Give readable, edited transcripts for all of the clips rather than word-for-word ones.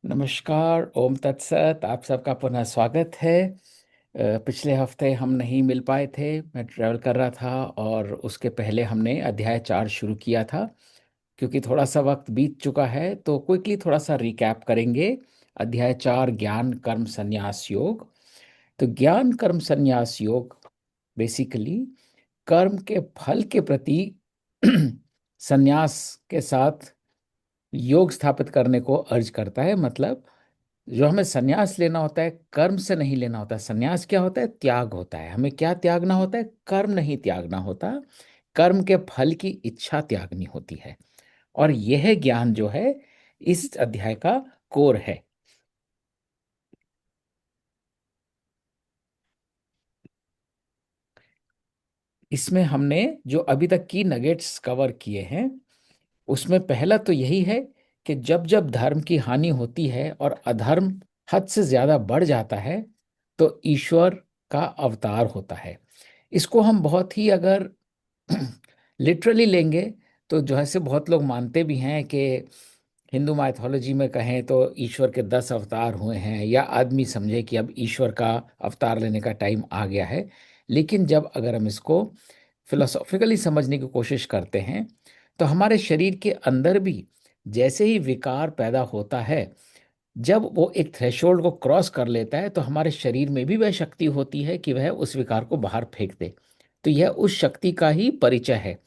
नमस्कार, ओम तत्सत। आप सबका पुनः स्वागत है। पिछले हफ्ते हम नहीं मिल पाए थे, मैं ट्रैवल कर रहा था, और उसके पहले हमने अध्याय 4 शुरू किया था। क्योंकि थोड़ा सा वक्त बीत चुका है तो क्विकली थोड़ा सा रिकैप करेंगे। अध्याय 4, ज्ञान कर्म संन्यास योग। तो ज्ञान कर्म संन्यास योग बेसिकली कर्म के फल के प्रति संन्यास के साथ योग स्थापित करने को अर्ज करता है। मतलब जो हमें संन्यास लेना होता है, कर्म से नहीं लेना होता। संन्यास क्या होता है? त्याग होता है। हमें क्या त्यागना होता है? कर्म नहीं त्यागना होता। कर्म के फल की इच्छा त्यागनी होती है। और यह ज्ञान जो है इस अध्याय का कोर है। इसमें हमने जो अभी तक की नगेट्स कवर किए हैं, उसमें पहला तो यही है कि जब जब धर्म की हानि होती है और अधर्म हद से ज्यादा बढ़ जाता है, तो ईश्वर का अवतार होता है। इसको हम बहुत ही अगर लिटरली लेंगे तो जो है से बहुत लोग मानते भी हैं कि हिंदू माइथोलॉजी में कहें तो ईश्वर के 10 अवतार हुए हैं, या आदमी समझे कि अब ईश्वर का अवतार लेने का टाइम आ गया है। लेकिन जब अगर हम इसको फिलोसॉफिकली समझने की कोशिश करते हैं, तो हमारे शरीर के अंदर भी जैसे ही विकार पैदा होता है, जब वो एक थ्रेशोल्ड को क्रॉस कर लेता है, तो हमारे शरीर में भी वह शक्ति होती है कि वह उस विकार को बाहर फेंक दे। तो यह उस शक्ति का ही परिचय है।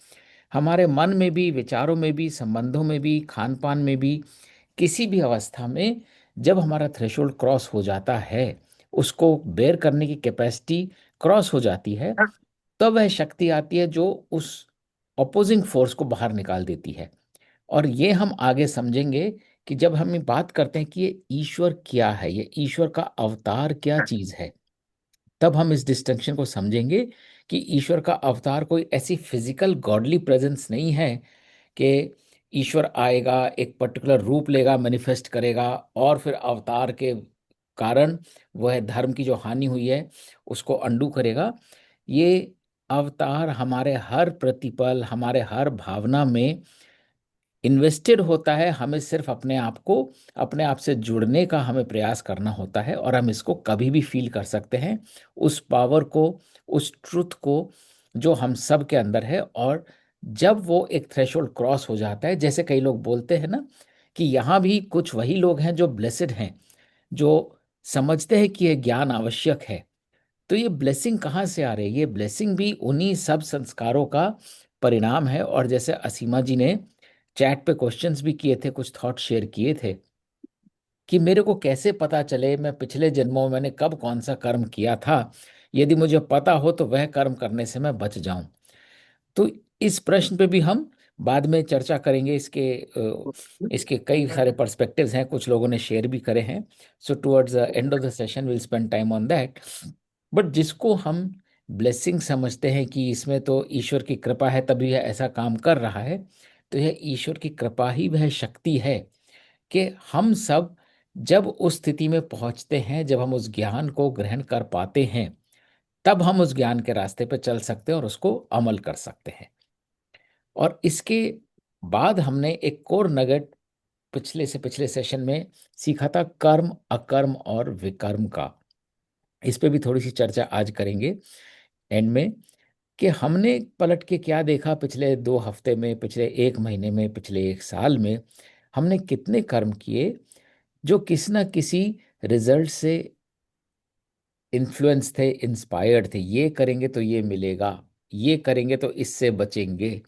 हमारे मन में भी, विचारों में भी, संबंधों में भी, खान पान में भी, किसी भी अवस्था में जब हमारा थ्रेशोल्ड क्रॉस हो जाता है, उसको बेयर करने की कैपेसिटी क्रॉस हो जाती है, तब वह शक्ति आती है जो उस अपोजिंग फोर्स को बाहर निकाल देती है। और ये हम आगे समझेंगे कि जब हम ये बात करते हैं कि ये ईश्वर क्या है, ये ईश्वर का अवतार क्या चीज है, तब हम इस डिस्टिंक्शन को समझेंगे कि ईश्वर का अवतार कोई ऐसी फिजिकल गॉडली प्रेजेंस नहीं है कि ईश्वर आएगा, एक पर्टिकुलर रूप लेगा, मैनिफेस्ट करेगा, और फिर अवतार के कारण वह धर्म की जो हानि हुई है उसको अंडू करेगा। ये अवतार हमारे हर प्रतिपल, हमारे हर भावना में इन्वेस्टेड होता है। हमें सिर्फ अपने आप को, अपने आप से जुड़ने का हमें प्रयास करना होता है, और हम इसको कभी भी फील कर सकते हैं, उस पावर को, उस ट्रुथ को जो हम सब के अंदर है। और जब वो एक थ्रेशोल्ड क्रॉस हो जाता है, जैसे कई लोग बोलते हैं ना कि यहाँ भी कुछ वही लोग हैं जो ब्लेसेड हैं, जो समझते हैं कि यह ज्ञान आवश्यक है। तो ये ब्लेसिंग कहाँ से आ रही है? ये ब्लेसिंग भी उन्हीं सब संस्कारों का परिणाम है। और जैसे असीमा जी ने चैट पे क्वेश्चंस भी किए थे, कुछ थॉट शेयर किए थे कि मेरे को कैसे पता चले मैं पिछले जन्मों में मैंने कब कौन सा कर्म किया था, यदि मुझे पता हो तो वह कर्म करने से मैं बच जाऊं। तो इस प्रश्न पे भी हम बाद में चर्चा करेंगे। इसके कई सारे पर्सपेक्टिव्स हैं, कुछ लोगों ने शेयर भी करे हैं। So towards the end of the session will spend time on that. But जिसको हम ब्लेसिंग समझते हैं कि इसमें तो ईश्वर की कृपा है तभी यह ऐसा काम कर रहा है, तो यह ईश्वर की कृपा ही वह शक्ति है कि हम सब जब उस स्थिति में पहुंचते हैं, जब हम उस ज्ञान को ग्रहण कर पाते हैं, तब हम उस ज्ञान के रास्ते पर चल सकते हैं और उसको अमल कर सकते हैं। और इसके बाद हमने एक कोर नगेट पिछले सेशन में सीखा था, कर्म, अकर्म और विकर्म का। इस पे भी थोड़ी सी चर्चा आज करेंगे एंड में, कि हमने पलट के क्या देखा पिछले 2 हफ्ते में, पिछले 1 महीने में, पिछले 1 साल में। हमने कितने कर्म किए जो किसी न किसी रिजल्ट से इन्फ्लुएंस थे, इंस्पायर्ड थे। ये करेंगे तो ये मिलेगा, ये करेंगे तो इससे बचेंगे,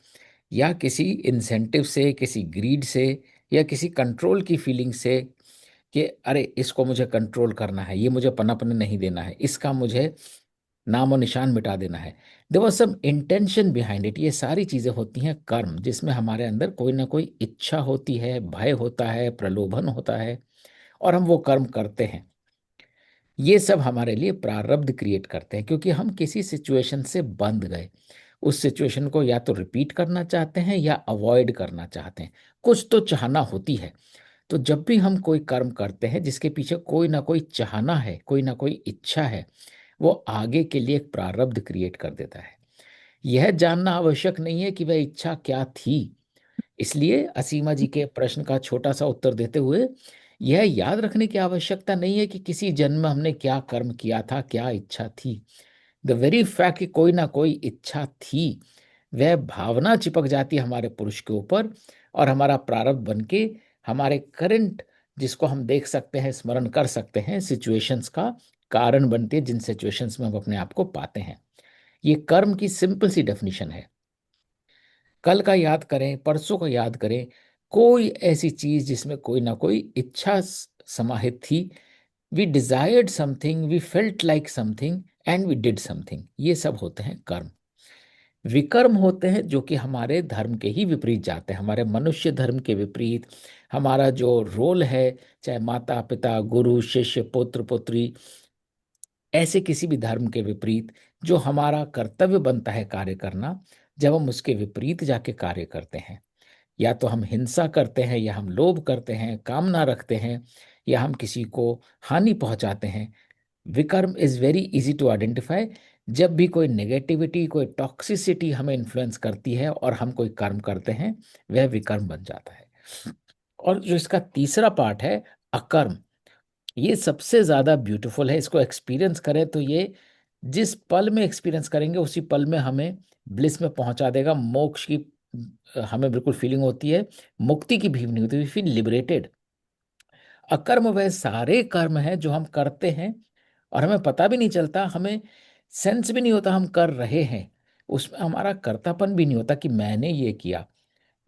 या किसी इंसेंटिव से, किसी ग्रीड से, या किसी कंट्रोल की फीलिंग से कि अरे इसको मुझे कंट्रोल करना है, ये मुझे पनपने नहीं देना है, इसका मुझे नामो निशान मिटा देना है। There was some intention behind it. ये सारी चीजें होती हैं कर्म, जिसमें हमारे अंदर कोई ना कोई इच्छा होती है, भय होता है, प्रलोभन होता है, और हम वो कर्म करते हैं। ये सब हमारे लिए प्रारब्ध क्रिएट करते हैं, क्योंकि हम किसी सिचुएशन से बंध गए। उस सिचुएशन को या तो रिपीट करना चाहते हैं या अवॉइड करना चाहते हैं। कुछ तो चाहना होती है। तो जब भी हम कोई कर्म करते हैं जिसके पीछे कोई ना कोई चाहना है, कोई ना कोई इच्छा है, वो आगे के लिए एक प्रारब्ध क्रिएट कर देता है। यह जानना आवश्यक नहीं है कि वह इच्छा क्या थी। इसलिए असीमा जी के प्रश्न का छोटा सा उत्तर देते हुए, यह याद रखने की आवश्यकता नहीं है कि किसी जन्म में हमने क्या कर्म किया था, क्या इच्छा थी। द वेरी फैक्ट कि कोई ना कोई इच्छा थी, वह भावना चिपक जाती है हमारे पुरुष के ऊपर, और हमारा प्रारब्ध बन के हमारे करंट, जिसको हम देख सकते हैं, स्मरण कर सकते हैं, सिचुएशंस का कारण बनती है, जिन सिचुएशंस में हम अपने आप को पाते हैं। ये कर्म की सिंपल सी डेफिनेशन है। कल का याद करें, परसों का याद करें, कोई ऐसी चीज जिसमें कोई ना कोई इच्छा समाहित थी। We desired something, we felt like something, and we did something. ये सब होते हैं कर्म। विकर्म होते हैं जो कि हमारे धर्म के ही विपरीत जाते हैं, हमारे मनुष्य धर्म के विपरीत। हमारा जो रोल है, चाहे माता पिता, गुरु शिष्य, पुत्र पुत्री, ऐसे किसी भी धर्म के विपरीत जो हमारा कर्तव्य बनता है कार्य करना, जब हम उसके विपरीत जाके कार्य करते हैं, या तो हम हिंसा करते हैं, या हम लोभ करते हैं, कामना रखते हैं, या हम किसी को हानि पहुंचाते हैं। Vikarma is very easy to identify. जब भी कोई नेगेटिविटी, कोई टॉक्सिसिटी हमें इन्फ्लुएंस करती है और हम कोई कर्म करते हैं, वह विकर्म बन जाता है। और जो इसका तीसरा पार्ट है, अकर्म, ये सबसे ज्यादा ब्यूटीफुल है। इसको एक्सपीरियंस करें तो ये जिस पल में एक्सपीरियंस करेंगे उसी पल में हमें ब्लिस में पहुंचा देगा, मोक्ष की हमें बिल्कुल फीलिंग होती है, मुक्ति की भी नहीं होती, वी फील लिबरेटेड। अकर्म वह सारे कर्म हैं जो हम करते हैं और हमें पता भी नहीं चलता, हमें सेंस भी नहीं होता हम कर रहे हैं, उसमें हमारा कर्तापन भी नहीं होता कि मैंने ये किया।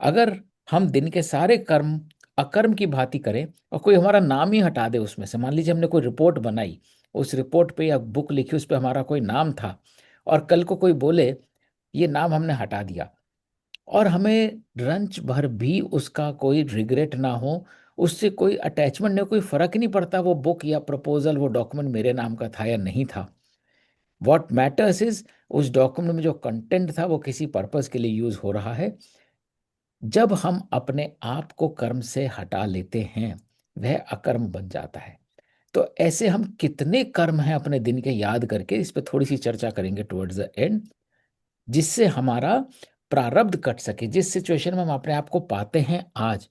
अगर हम दिन के सारे कर्म अकर्म की भांति करें और कोई हमारा नाम ही हटा दे उसमें से, मान लीजिए हमने कोई रिपोर्ट बनाई, उस रिपोर्ट पे या बुक लिखी, उस पे हमारा कोई नाम था, और कल को कोई बोले ये नाम हमने हटा दिया, और हमें रंच भर भी उसका कोई रिग्रेट ना हो, उससे कोई अटैचमेंट नहीं, कोई फर्क नहीं पड़ता वो बुक या प्रपोजल, वो डॉक्यूमेंट मेरे नाम का था या नहीं था। व्हाट मैटर्स इज उस डॉक्यूमेंट में जो कंटेंट था वो किसी पर्पस के लिए यूज हो रहा है। जब हम अपने आप को कर्म से हटा लेते हैं, वह अकर्म बन जाता है। तो ऐसे हम कितने कर्म हैं अपने दिन के याद करके, इस पे थोड़ी सी चर्चा करेंगे टुवर्ड्स द एंड, जिससे हमारा प्रारब्ध कट सके। जिस सिचुएशन में हम अपने आप को पाते हैं आज,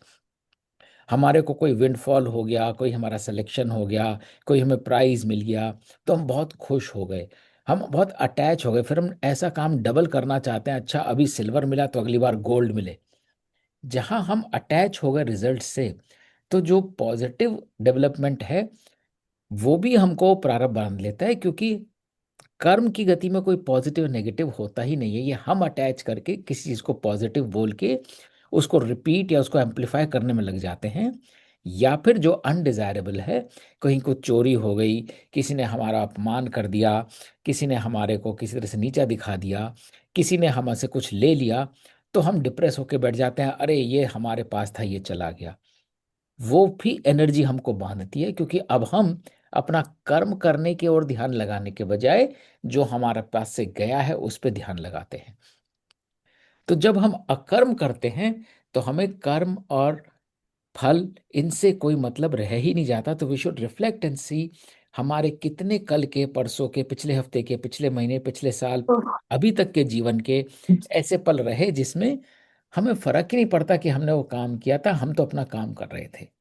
हमारे को कोई विंडफॉल हो गया, कोई हमारा सिलेक्शन हो गया, कोई हमें प्राइज मिल गया, तो हम बहुत खुश हो गए, हम बहुत अटैच हो गए, फिर हम ऐसा काम डबल करना चाहते हैं, अच्छा अभी सिल्वर मिला तो अगली बार गोल्ड मिले। जहां हम अटैच हो गए रिजल्ट से, तो जो पॉजिटिव डेवलपमेंट है वो भी हमको प्रारब्ध बांध लेता है, क्योंकि कर्म की गति में कोई पॉजिटिव नेगेटिव होता ही नहीं है। ये हम अटैच करके किसी चीज को पॉजिटिव बोल के उसको रिपीट या उसको एम्पलीफाई करने में लग जाते हैं। या फिर जो अनडिजायरेबल है, कहीं कुछ चोरी हो गई, किसी ने हमारा अपमान कर दिया, किसी ने हमारे को किसी तरह से नीचा दिखा दिया, किसी ने हमसे कुछ ले लिया, तो हम डिप्रेस होके बैठ जाते हैं, अरे ये हमारे पास था ये चला गया। वो भी एनर्जी हमको बांधती है, क्योंकि अब हम अपना कर्म करने की ओर ध्यान लगाने के बजाय जो हमारे पास से गया है उस पर ध्यान लगाते हैं। तो जब हम अकर्म करते हैं तो हमें कर्म और फल, इनसे कोई मतलब रह ही नहीं जाता। तो वी शुड रिफ्लेक्ट एंड सी हमारे कितने कल के, परसों के, पिछले हफ्ते के, पिछले महीने, पिछले साल, अभी तक के जीवन के ऐसे पल रहे जिसमें हमें फर्क ही नहीं पड़ता कि हमने वो काम किया था, हम तो अपना काम कर रहे थे।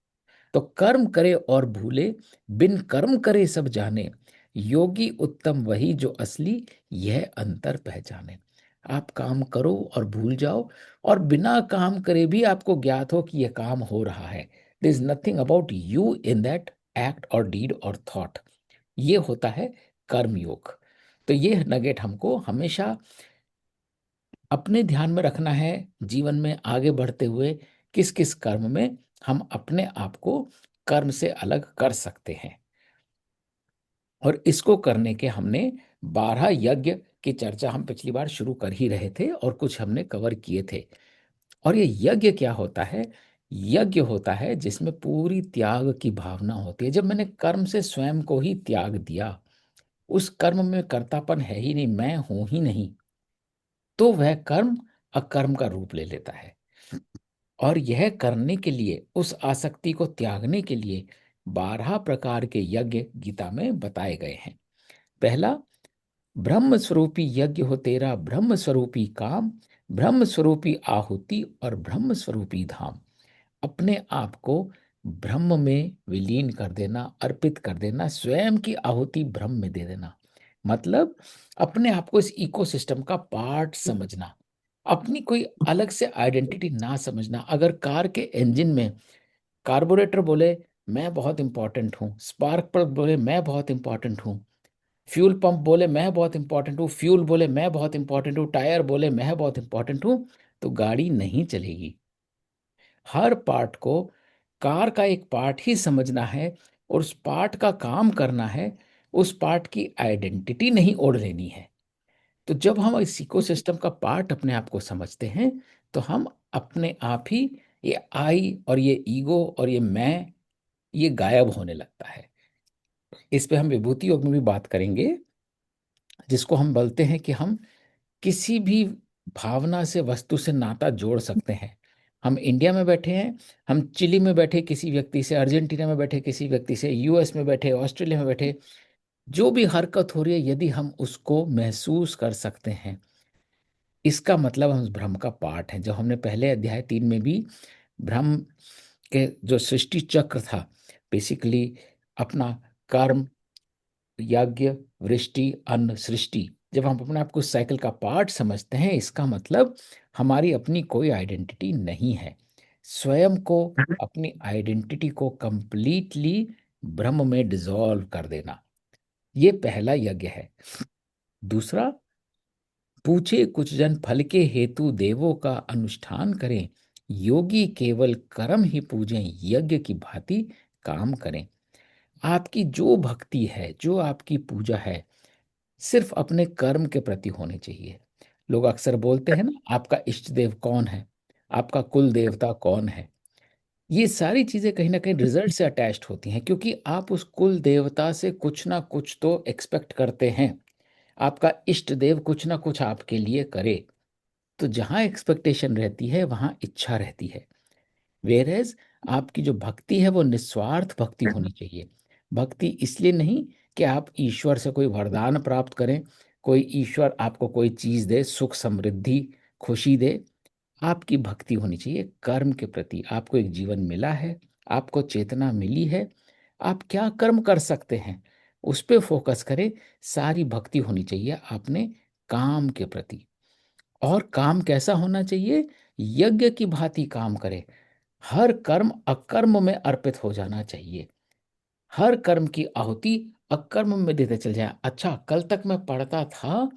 तो कर्म करे और भूले, बिन कर्म करे सब जाने, योगी उत्तम वही जो असली, यह अंतर पहचाने। आप काम करो और भूल जाओ, और बिना काम करे भी आपको ज्ञात हो कि यह काम हो रहा है। There is nothing about you in that act और डीड और थॉट। ये होता है कर्म योग। तो ये नगेट हमको हमेशा अपने ध्यान में रखना है, जीवन में आगे बढ़ते हुए किस किस कर्म में हम अपने आप को कर्म से अलग कर सकते हैं। और इसको करने के हमने 12 यज्ञ की चर्चा हम पिछली बार शुरू कर ही रहे थे और कुछ हमने कवर किए थे। और ये यज्ञ क्या होता है? यज्ञ होता है जिसमें पूरी त्याग की भावना होती है। जब मैंने कर्म से स्वयं को ही त्याग दिया, उस कर्म में कर्तापन है ही नहीं, मैं हूं ही नहीं, तो वह कर्म अकर्म का रूप ले लेता है। और यह करने के लिए, उस आसक्ति को त्यागने के लिए 12 प्रकार के यज्ञ गीता में बताए गए हैं। पहला, ब्रह्म स्वरूपी यज्ञ हो तेरा, ब्रह्म स्वरूपी काम, ब्रह्म स्वरूपी आहुति और ब्रह्म स्वरूपी धाम। अपने आप को ब्रह्म में विलीन कर देना, अर्पित कर देना, स्वयं की आहुति ब्रह्म में दे देना। मतलब अपने आप को इस इकोसिस्टम का पार्ट समझना, अपनी कोई अलग से आइडेंटिटी ना समझना। अगर कार के इंजन में कार्बोरेटर बोले मैं बहुत इंपॉर्टेंट हूँ, स्पार्क प्लग बोले मैं बहुत इंपॉर्टेंट हूँ, फ्यूल पंप बोले मैं बहुत इंपॉर्टेंट हूँ, फ्यूल बोले मैं बहुत इंपॉर्टेंट हूँ, टायर बोले मैं बहुत इंपॉर्टेंट हूँ, तो गाड़ी नहीं चलेगी। हर पार्ट को कार का एक पार्ट ही समझना है और उस पार्ट का काम करना है, उस पार्ट की आइडेंटिटी नहीं ओढ़ लेनी है। तो जब हम इस इकोसिस्टम का पार्ट अपने आप को समझते हैं, तो हम अपने आप ही ये आई और ये ईगो और ये मैं, ये गायब होने लगता है। इस पे हम विभूति योग में भी बात करेंगे, जिसको हम बोलते हैं कि हम किसी भी भावना से, वस्तु से नाता जोड़ सकते हैं। हम इंडिया में बैठे हैं, हम चिली में बैठे किसी व्यक्ति से, अर्जेंटीना में बैठे किसी व्यक्ति से, यूएस में बैठे, ऑस्ट्रेलिया में बैठे, जो भी हरकत हो रही है यदि हम उसको महसूस कर सकते हैं, इसका मतलब हम उस ब्रह्म का पार्ट हैं। जब हमने पहले अध्याय 3 में भी ब्रह्म के जो सृष्टि चक्र था, बेसिकली अपना कर्म, यज्ञ, वृष्टि, अन्न, सृष्टि, जब हम अपने आप को साइकिल का पार्ट समझते हैं, इसका मतलब हमारी अपनी कोई आइडेंटिटी नहीं है। स्वयं को, अपनी आइडेंटिटी को कंप्लीटली ब्रह्म में डिसॉल्व कर देना, ये पहला यज्ञ है। दूसरा, पूछे कुछ जन फल के हेतु देवों का अनुष्ठान करें, योगी केवल कर्म ही पूजें, यज्ञ की भांति काम करें। आपकी जो भक्ति है, जो आपकी पूजा है, सिर्फ अपने कर्म के प्रति होनी चाहिए। लोग अक्सर बोलते हैं ना, आपका इष्ट देव कौन है, आपका कुल देवता कौन है। ये सारी चीजें कहीं ना कहीं रिजल्ट से अटैच्ड होती हैं, क्योंकि आप उस कुल देवता से कुछ ना कुछ तो एक्सपेक्ट करते हैं। आपका इष्ट देव कुछ ना कुछ आपके लिए करे। तो जहां एक्सपेक्टेशन रहती है वहां इच्छा रहती है। वेरएज आपकी जो भक्ति है वो निस्वार्थ भक्ति होनी चाहिए। भक्ति इसलिए नहीं कि आप ईश्वर से कोई वरदान प्राप्त करें, कोई ईश्वर आपको कोई चीज दे, सुख समृद्धि खुशी दे। आपकी भक्ति होनी चाहिए कर्म के प्रति। आपको एक जीवन मिला है, आपको चेतना मिली है, आप क्या कर्म कर सकते हैं उस पे फोकस करें। सारी भक्ति होनी चाहिए अपने काम के प्रति। और काम कैसा होना चाहिए? यज्ञ की भांति काम करे। हर कर्म अकर्म में अर्पित हो जाना चाहिए। हर कर्म की आहुति अकर्म में देते चल जाए। अच्छा, कल तक मैं पढ़ता था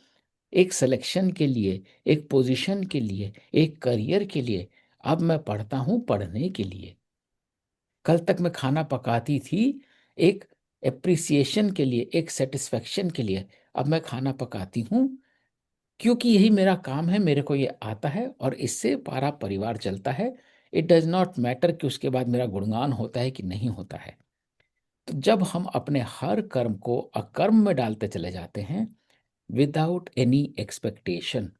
एक सिलेक्शन के लिए, एक पोजीशन के लिए, एक करियर के लिए, अब मैं पढ़ता हूं पढ़ने के लिए। कल तक मैं खाना पकाती थी एक एप्रिसिएशन के लिए, एक सेटिस्फेक्शन के लिए, अब मैं खाना पकाती हूँ क्योंकि यही मेरा काम है, मेरे को ये आता है और इससे पारा परिवार चलता है। इट डज नॉट मैटर कि उसके बाद मेरा गुणगान होता है कि नहीं होता है। तो जब हम अपने हर कर्म को अकर्म में डालते चले जाते हैं विदाउट एनी एक्सपेक्टेशन,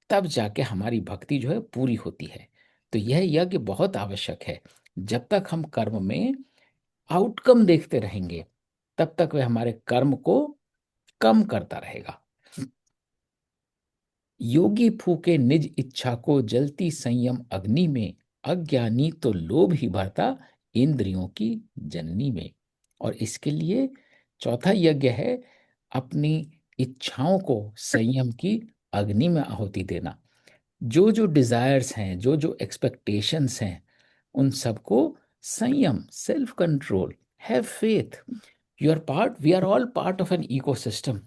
तब जाके हमारी भक्ति जो है पूरी होती है। तो यह यज्ञ बहुत आवश्यक है। जब तक हम कर्म में आउटकम देखते रहेंगे, तब तक वह हमारे कर्म को कम करता रहेगा। योगी फूके निज इच्छा को, जलती संयम अग्नि में, अज्ञानी तो लोभ ही भरता इंद्रियों की जननी में। और इसके लिए चौथा यज्ञ है अपनी इच्छाओं को संयम की अग्नि में आहुति देना। जो जो डिजायर्स हैं, जो जो एक्सपेक्टेशंस हैं, उन सबको संयम, self control, have faith. You are part, we are all part of an ecosystem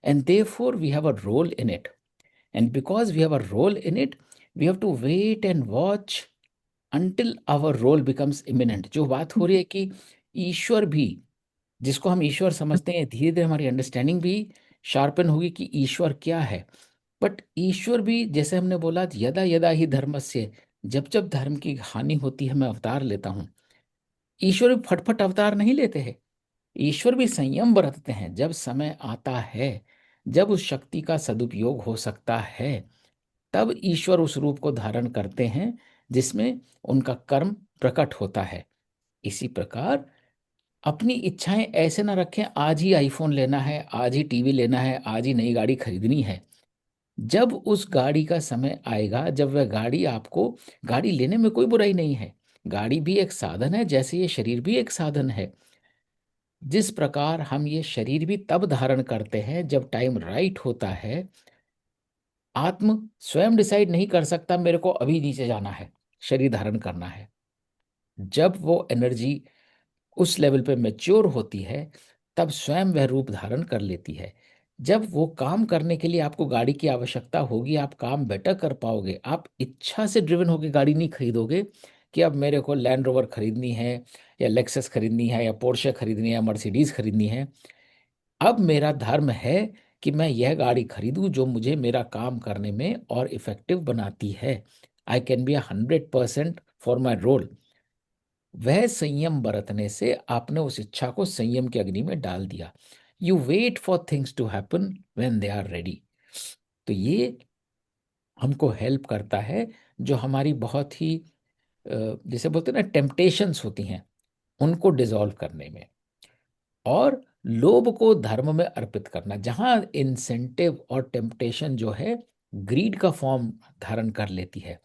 and therefore we have a role in it. And because we have a role in it, we have to wait and watch until our role becomes imminent। जो बात हो रही है कि ईश्वर भी, जिसको हम ईश्वर समझते हैं, धीरे धीरे हमारी अंडरस्टैंडिंग भी शार्पन होगी कि ईश्वर क्या है। बट ईश्वर भी, जैसे हमने बोला, यदा यदा ही धर्मस्य, जब जब धर्म की हानि होती है मैं अवतार लेता हूँ। ईश्वर भी फटफट अवतार नहीं लेते हैं। ईश्वर भी संयम बरतते हैं। जब समय आता है, जब उस शक्ति का सदुपयोग हो सकता है, तब ईश्वर उस रूप को धारण करते हैं जिसमें उनका कर्म प्रकट होता है। इसी प्रकार अपनी इच्छाएं ऐसे ना रखें आज ही आईफोन लेना है, आज ही टीवी लेना है, आज ही नई गाड़ी खरीदनी है। जब उस गाड़ी का समय आएगा, जब वह गाड़ी आपको, गाड़ी लेने में कोई बुराई नहीं है, गाड़ी भी एक साधन है, जैसे ये शरीर भी एक साधन है। जिस प्रकार हम ये शरीर भी तब धारण करते हैं जब टाइम राइट होता है। आत्म स्वयं डिसाइड नहीं कर सकता मेरे को अभी नीचे जाना है, शरीर धारण करना है। जब वो एनर्जी उस लेवल पे मैच्योर होती है, तब स्वयं वह रूप धारण कर लेती है। जब वो काम करने के लिए आपको गाड़ी की आवश्यकता होगी, आप काम बेटर कर पाओगे। आप इच्छा से ड्रिवन होकर गाड़ी नहीं खरीदोगे कि अब मेरे को लैंड रोवर खरीदनी है, या लेक्सस खरीदनी है, या पोर्शे खरीदनी है, या मर्सिडीज खरीदनी है। अब मेरा धर्म है कि मैं यह गाड़ी खरीदूं जो मुझे मेरा काम करने में और इफेक्टिव बनाती है। I can be 100% for my role. वह संयम बरतने से आपने उस इच्छा को संयम के अग्नि में डाल दिया। You wait for things to happen when they are ready. तो ये हमको हेल्प करता है, जो हमारी बहुत ही जैसे बोलते हैं ना, टेम्पटेशंस होती हैं, उनको डिसॉल्व करने में। और लोभ को धर्म में अर्पित करना, जहां इंसेंटिव और टेम्पटेशन जो है ग्रीड का फॉर्म धारण कर लेती है,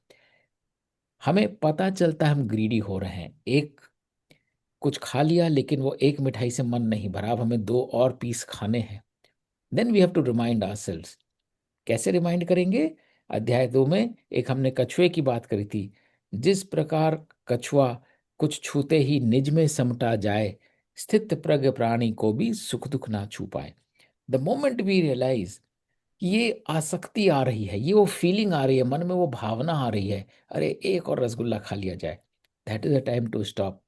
हमें पता चलता है हम ग्रीडी हो रहे हैं। एक कुछ खा लिया, लेकिन वो एक मिठाई से मन नहीं भरा, अब हमें दो और पीस खाने हैं। Then we have to remind ourselves. कैसे रिमाइंड करेंगे? अध्याय 2 में एक हमने कछुए की बात करी थी। जिस प्रकार कछुआ कुछ छूते ही निज में समटा जाए, स्थित प्रज्ञ प्राणी को भी सुख दुख ना छू पाए। द मोमेंट वी रियलाइज ये आसक्ति आ रही है, ये वो फीलिंग आ रही है, मन में वो भावना आ रही है, अरे एक और रसगुल्ला खा लिया जाए, that is the time to stop.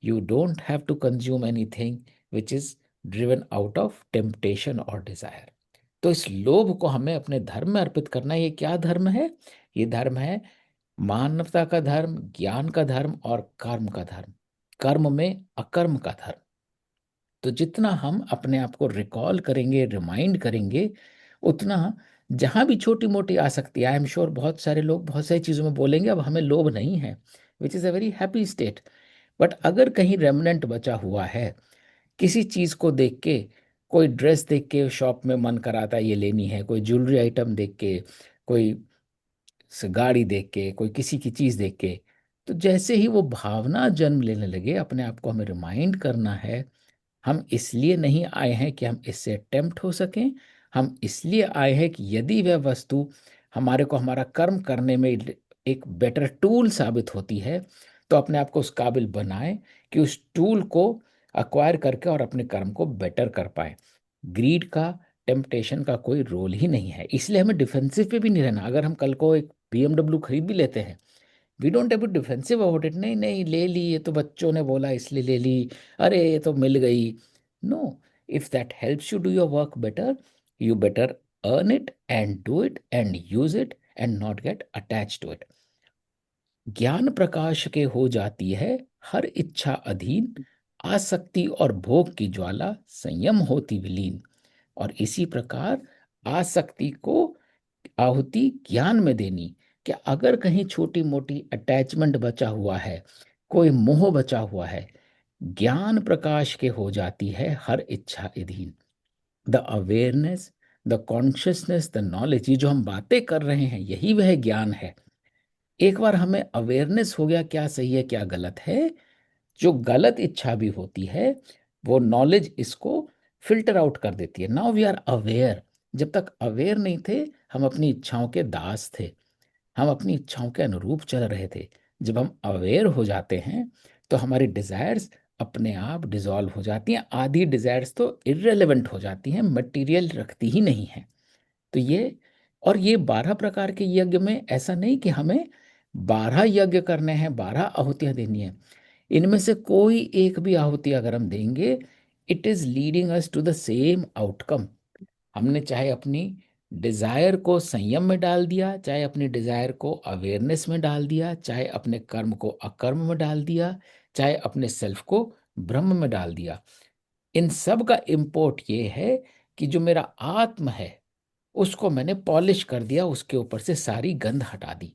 You don't have to consume anything which is driven out of temptation or desire. तो इस लोभ को हमें अपने धर्म में अर्पित करना है। ये क्या धर्म है? ये धर्म है मानवता का धर्म, ज्ञान का धर्म और कर्म का धर्म। कर्म में अकर्म का धर्म। तो जितना हम अपने आप को रिकॉल करेंगे, रिमाइंड करेंगे, उतना जहां भी छोटी मोटी आसक्ति, आई एम श्योर बहुत सारे लोग बहुत सारी चीजों में बोलेंगे अब हमें लोभ नहीं है, which is a very happy state. But अगर कहीं रेमनेंट बचा हुआ है, किसी चीज को देख के, कोई ड्रेस देख के शॉप में मन कराता है ये लेनी है, कोई ज्वेलरी आइटम देख के, कोई गाड़ी देख के, कोई किसी की चीज देख के, तो जैसे ही वो भावना जन्म लेने लगे, अपने आप को हमें रिमाइंड करना है, हम इसलिए नहीं आए हैं कि हम इससे टेम्प्ट हो सकें। हम इसलिए आए हैं कि यदि वह वस्तु हमारे को हमारा कर्म करने में एक बेटर टूल साबित होती है, तो अपने आप को उस काबिल बनाएं कि उस टूल को अक्वायर करके और अपने कर्म को बेटर कर पाए। ग्रीड का, टेम्पटेशन का कोई रोल ही नहीं है। इसलिए हमें डिफेंसिव पे भी नहीं रहना। अगर हम कल को एक BMW खरीद भी लेते हैं, we don't have to defensive about it. नहीं नहीं, ले ली, ये तो बच्चों ने बोला इसलिए ले ली, अरे ये तो मिल गई। No, if that helps you do your work better, you better earn it and do it and use it and not get attach to it. ज्ञान प्रकाश के हो जाती है हर इच्छा अधीन, आसक्ति और भोग की ज्वाला संयम होती विलीन। और इसी प्रकार आसक्ति को आहुति ज्ञान में देनी। कि अगर कहीं छोटी मोटी अटैचमेंट बचा हुआ है, कोई मोह बचा हुआ है, ज्ञान प्रकाश के हो जाती है हर इच्छा अधीन। The awareness, the consciousness, the knowledge, ये जो हम बातें कर रहे हैं, यही वह ज्ञान है। एक बार हमें अवेयरनेस हो गया क्या सही है क्या गलत है, जो गलत इच्छा भी होती है, वो नॉलेज इसको फिल्टर आउट कर देती है। Now we are aware. जब तक अवेयर नहीं थे, हम अपनी इच्छाओं के दास थे, हम अपनी इच्छाओं के अनुरूप चल रहे थे। जब हम अवेयर हो जाते हैं, तो हमारी डिजायर्स अपने आप डिसॉल्व हो जाती हैं। आधी डिजायर्स तो इररेलेवेंट हो जाती हैं, मटेरियल रखती ही नहीं है। तो ये, और ये 12 प्रकार के यज्ञ में ऐसा नहीं कि हमें 12 यज्ञ करने हैं, 12 आहुतियां देनी है। इनमें से कोई एक भी आहुति अगर हम देंगे, it is leading us to the same outcome. हमने चाहे अपनी डिजायर को संयम में डाल दिया, चाहे अपनी डिजायर को अवेयरनेस में डाल दिया, चाहे अपने कर्म को अकर्म में डाल दिया, चाहे अपने सेल्फ को ब्रह्म में डाल दिया, इन सब का इम्पोर्ट ये है कि जो मेरा आत्म है, उसको मैंने पॉलिश कर दिया, उसके ऊपर से सारी गंध हटा दी।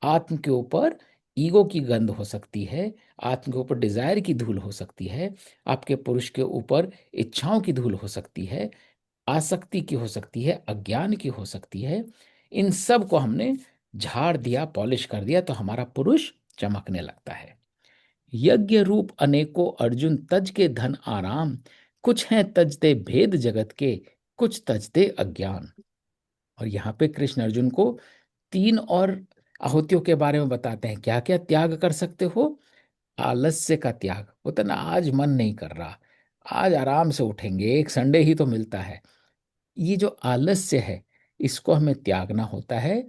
आत्म के ऊपर ईगो की गंध हो सकती है, आत्म के ऊपर डिजायर की धूल हो सकती है, आपके पुरुष के ऊपर इच्छाओं की धूल हो सकती है, आसक्ति की हो सकती है, अज्ञान की हो सकती है। इन सब को हमने झाड़ दिया, पॉलिश कर दिया, तो हमारा पुरुष चमकने लगता है। यज्ञ रूप अनेकों अर्जुन तज के धन आराम, कुछ हैं तजते भेद जगत के, कुछ तजते अज्ञान। और यहाँ पे कृष्ण अर्जुन को तीन और आहुतियों के बारे में बताते हैं, क्या क्या त्याग कर सकते हो। आलस्य का त्याग होता ना, आज मन नहीं कर रहा, आज आराम से उठेंगे, एक संडे ही तो मिलता है। ये जो आलस्य है, इसको हमें त्यागना होता है,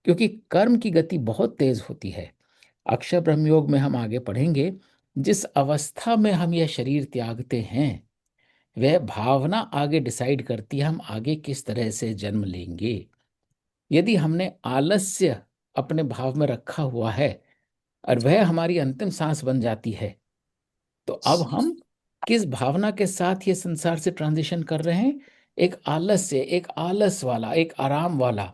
क्योंकि कर्म की गति बहुत तेज होती है। अक्षर ब्रह्म योग में हम आगे पढ़ेंगे, जिस अवस्था में हम यह शरीर त्यागते हैं, वह भावना आगे डिसाइड करती है हम आगे किस तरह से जन्म लेंगे। यदि हमने आलस्य अपने भाव में रखा हुआ है और वह हमारी अंतिम सांस बन जाती है, तो अब हम किस भावना के साथ ये संसार से ट्रांजिशन कर रहे हैं? एक आलस्य, एक आलस वाला, एक आराम वाला।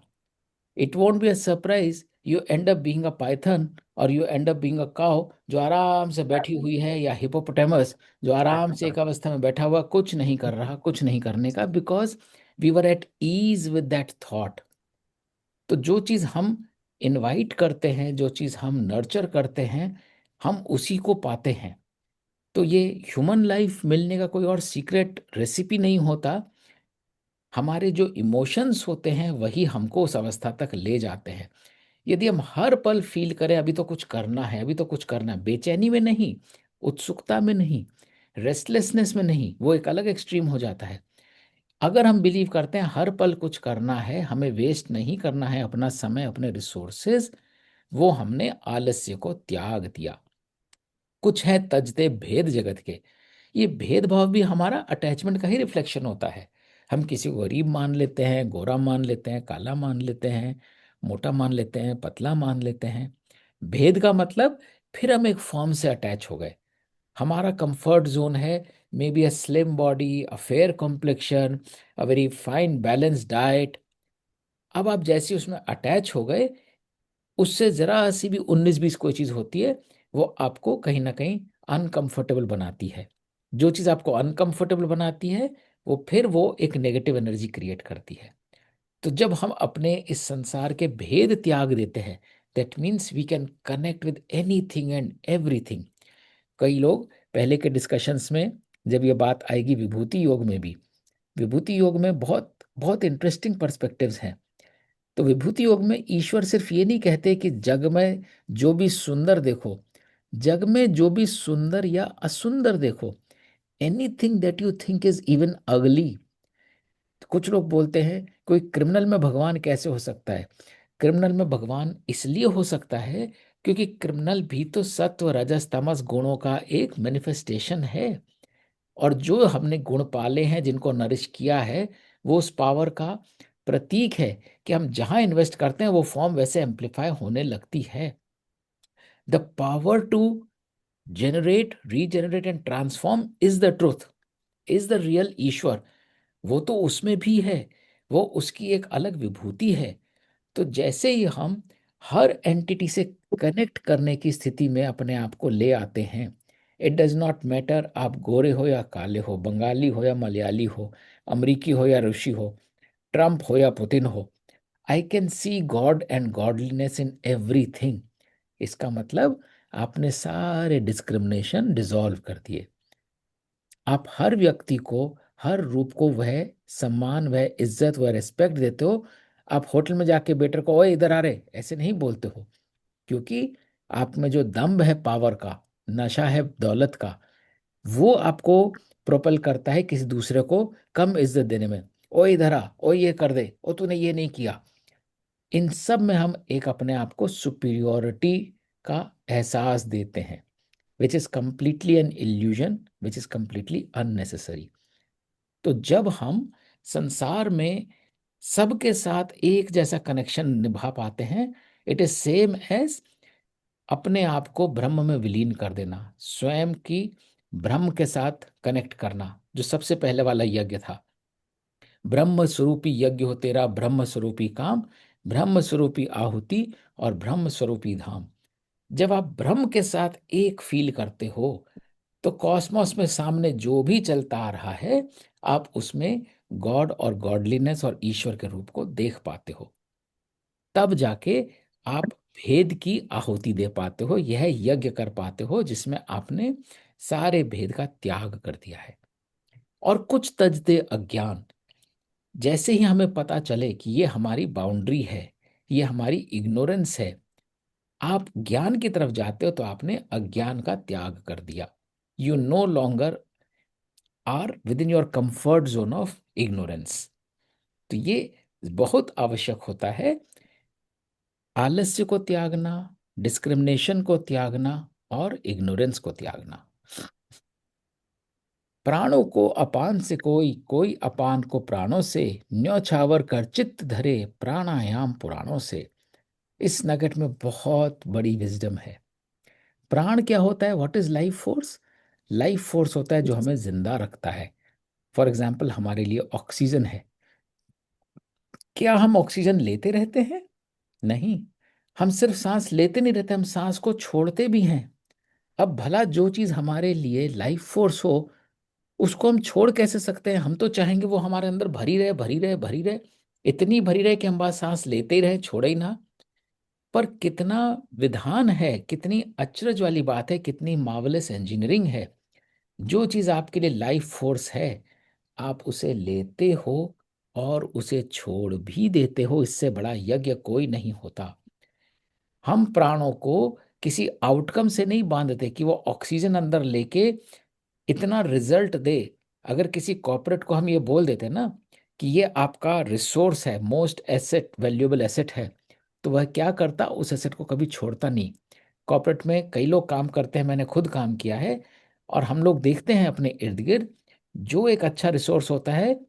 It won't be a surprise you end up being a python, और you end up being a cow जो आराम से बैठी हुई है, या हिपोपोटामस जो आराम से एक अवस्था में बैठा हुआ, कुछ नहीं कर रहा, कुछ नहीं करने का, because we were at ease with that thought. तो जो चीज हम इनवाइट करते हैं, जो चीज हम नर्चर करते हैं, हम उसी को पाते हैं। तो ये ह्यूमन लाइफ मिलने का कोई और सीक्रेट रेसिपी नहीं होता। हमारे जो इमोशंस होते हैं वही हमको उस अवस्था तक ले जाते हैं। यदि हम हर पल फील करें अभी तो कुछ करना है, अभी तो कुछ करना है, बेचैनी में नहीं, उत्सुकता में नहीं, रेस्टलेसनेस में नहीं, वो एक अलग एक्सट्रीम हो जाता है। अगर हम बिलीव करते हैं हर पल कुछ करना है, हमें वेस्ट नहीं करना है अपना समय, अपने रिसोर्सेज, वो हमने आलस्य को त्याग दिया। कुछ है तजते भेद जगत के। ये भेदभाव भी हमारा अटैचमेंट का ही रिफ्लेक्शन होता है। हम किसी को गरीब मान लेते हैं, गोरा मान लेते हैं, काला मान लेते हैं, मोटा मान लेते हैं, पतला मान लेते हैं। भेद का मतलब फिर हम एक फॉर्म से अटैच हो गए। हमारा कंफर्ट जोन है may be a slim body, a fair complexion, a very fine balance diet. अब आप जैसे उसमें अटैच हो गए, उससे जरा सी भी 19-20 कोई चीज होती है, वो आपको कहीं ना कहीं अनकंफर्टेबल बनाती है। जो चीज आपको अनकंफर्टेबल बनाती है, वो फिर वो एक नेगेटिव एनर्जी क्रिएट करती है। तो जब हम अपने इस संसार के भेद त्याग देते हैं, that means we can connect with anything and everything. कई लोग पहले के डिस्कशंस में, जब ये बात आएगी विभूति योग में भी, विभूति योग में बहुत बहुत इंटरेस्टिंग पर्सपेक्टिव्स हैं। तो विभूति योग में ईश्वर सिर्फ ये नहीं कहते कि जग में जो भी सुंदर देखो, जग में जो भी सुंदर या असुंदर देखो, anything that you think is even अगली। कुछ लोग बोलते हैं कोई क्रिमिनल में भगवान कैसे हो सकता है? क्रिमिनल में भगवान इसलिए हो सकता है क्योंकि क्रिमिनल भी तो सत्व रजस तमस गुणों का एक मैनिफेस्टेशन है। और जो हमने गुण पाले हैं, जिनको नरिश किया है, वो उस पावर का प्रतीक है कि हम जहां इन्वेस्ट करते हैं वो फॉर्म वैसे एम्पलीफाई होने लगती है। The power to generate, regenerate and transform is the truth, is the real ईश्वर। वो तो उसमें भी है, वो उसकी एक अलग विभूति है। तो जैसे ही हम हर एंटिटी से कनेक्ट करने की स्थिति में अपने आप को ले आते हैं, इट डज नॉट मैटर आप गोरे हो या काले हो, बंगाली हो या मलयाली हो, अमरीकी हो या रूसी हो, ट्रम्प हो या पुतिन हो, I can see God and godliness in everything. इसका मतलब आपने सारे डिस्क्रिमिनेशन डिसॉल्व कर दिए। आप हर व्यक्ति को, हर रूप को वह सम्मान, वह इज्जत, वह रिस्पेक्ट देते हो। आप होटल में जाके वेटर को ओए इधर आ रहे ऐसे नहीं बोलते हो, क्योंकि आप में जो दम्भ है पावर का, नशा है दौलत का, वो आपको प्रोपेल करता है किसी दूसरे को कम इज्जत देने में। ओ इधर आ, ओ ये कर दे, ओ तूने ये नहीं किया। इन सब में हम एक अपने आप को सुपीरियोरिटी का एहसास देते हैं, which is completely an illusion, which is completely unnecessary. तो जब हम संसार में सबके साथ एक जैसा कनेक्शन निभा पाते हैं, इट इज सेम एज अपने आप को ब्रह्म में विलीन कर देना, स्वयं की ब्रह्म के साथ कनेक्ट करना, जो सबसे पहले वाला यज्ञ था। ब्रह्म स्वरूपी यज्ञ हो तेरा, ब्रह्म स्वरूपी काम, ब्रह्म स्वरूपी आहुति और ब्रह्म स्वरूपी धाम। जब आप ब्रह्म के साथ एक फील करते हो, तो कॉस्मोस में सामने जो भी चलता आ रहा है, आप उसमें गॉड और गॉडलीनेस और ईश्वर के रूप को देख पाते हो। तब जाके आप भेद की आहुति दे पाते हो, यह यज्ञ कर पाते हो जिसमें आपने सारे भेद का त्याग कर दिया है। और कुछ तजते अज्ञान, जैसे ही हमें पता चले कि ये हमारी बाउंड्री है, ये हमारी इग्नोरेंस है, आप ज्ञान की तरफ जाते हो तो आपने अज्ञान का त्याग कर दिया। You no longer are within your comfort zone of ignorance. तो ये बहुत आवश्यक होता है, आलस्य को त्यागना, डिस्क्रिमिनेशन को त्यागना और इग्नोरेंस को त्यागना। प्राणों को अपान से कोई, कोई अपान को प्राणों से, न्यौछावर कर चित्त धरे प्राणायाम पुराणों से। इस नगेट में बहुत बड़ी विजडम है। प्राण क्या होता है? What is life force? Life force होता है जो हमें जिंदा रखता है। फॉर एग्जाम्पल, हमारे लिए ऑक्सीजन है। क्या हम ऑक्सीजन लेते रहते हैं? नहीं, हम सिर्फ सांस लेते नहीं रहते, हम सांस को छोड़ते भी हैं। अब भला जो चीज हमारे लिए लाइफ फोर्स हो, उसको हम छोड़ कैसे सकते हैं? हम तो चाहेंगे वो हमारे अंदर भरी रहे, भरी रहे, भरी रहे, इतनी भरी रहे कि हम बस सांस लेते ही रहे, छोड़े ही ना। पर कितना विधान है, कितनी अचरज वाली बात है, कितनी मार्वलस इंजीनियरिंग है। जो चीज आपके लिए लाइफ फोर्स है, आप उसे लेते हो और उसे छोड़ भी देते हो। इससे बड़ा यज्ञ कोई नहीं होता। हम प्राणों को किसी आउटकम से नहीं बांधते कि वो ऑक्सीजन अंदर लेके इतना रिजल्ट दे। अगर किसी कॉर्पोरेट को हम ये बोल देते ना कि ये आपका रिसोर्स है, मोस्ट एसेट, वैल्यूएबल एसेट है, तो वह क्या करता? उस एसेट को कभी छोड़ता नहीं। कॉर्पोरेट में कई लोग काम करते हैं, मैंने खुद काम किया है, और हम लोग देखते हैं अपने इर्द गिर्द, जो एक अच्छा रिसोर्स होता है,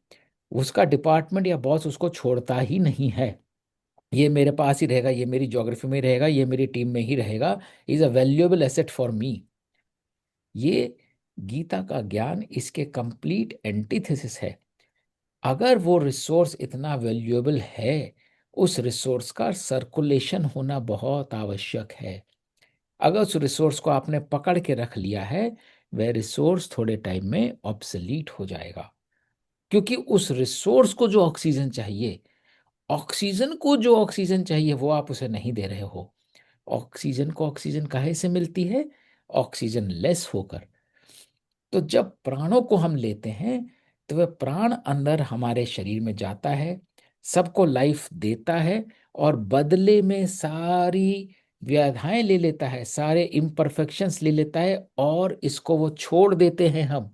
उसका डिपार्टमेंट या बॉस उसको छोड़ता ही नहीं है। ये मेरे पास ही रहेगा, ये मेरी ज्योग्राफी में रहेगा, ये मेरी टीम में ही रहेगा, is a valuable asset for me. ये गीता का ज्ञान इसके कंप्लीट एंटीथेसिस है। अगर वो रिसोर्स इतना वैल्यूएबल है, उस रिसोर्स का सर्कुलेशन होना बहुत आवश्यक है। अगर उस रिसोर्स को आपने पकड़ के रख लिया है, वह रिसोर्स थोड़े टाइम में ऑब्सलीट हो जाएगा। क्योंकि उस रिसोर्स को जो ऑक्सीजन चाहिए, ऑक्सीजन को जो ऑक्सीजन चाहिए, वो आप उसे नहीं दे रहे हो। ऑक्सीजन को ऑक्सीजन काहे से मिलती है? ऑक्सीजन लेस होकर। तो जब प्राणों को हम लेते हैं, तो वह प्राण अंदर हमारे शरीर में जाता है, सबको लाइफ देता है, और बदले में सारी व्याधाएं ले लेता है, सारे इम्परफेक्शंस ले लेता है, और इसको वो छोड़ देते हैं हम।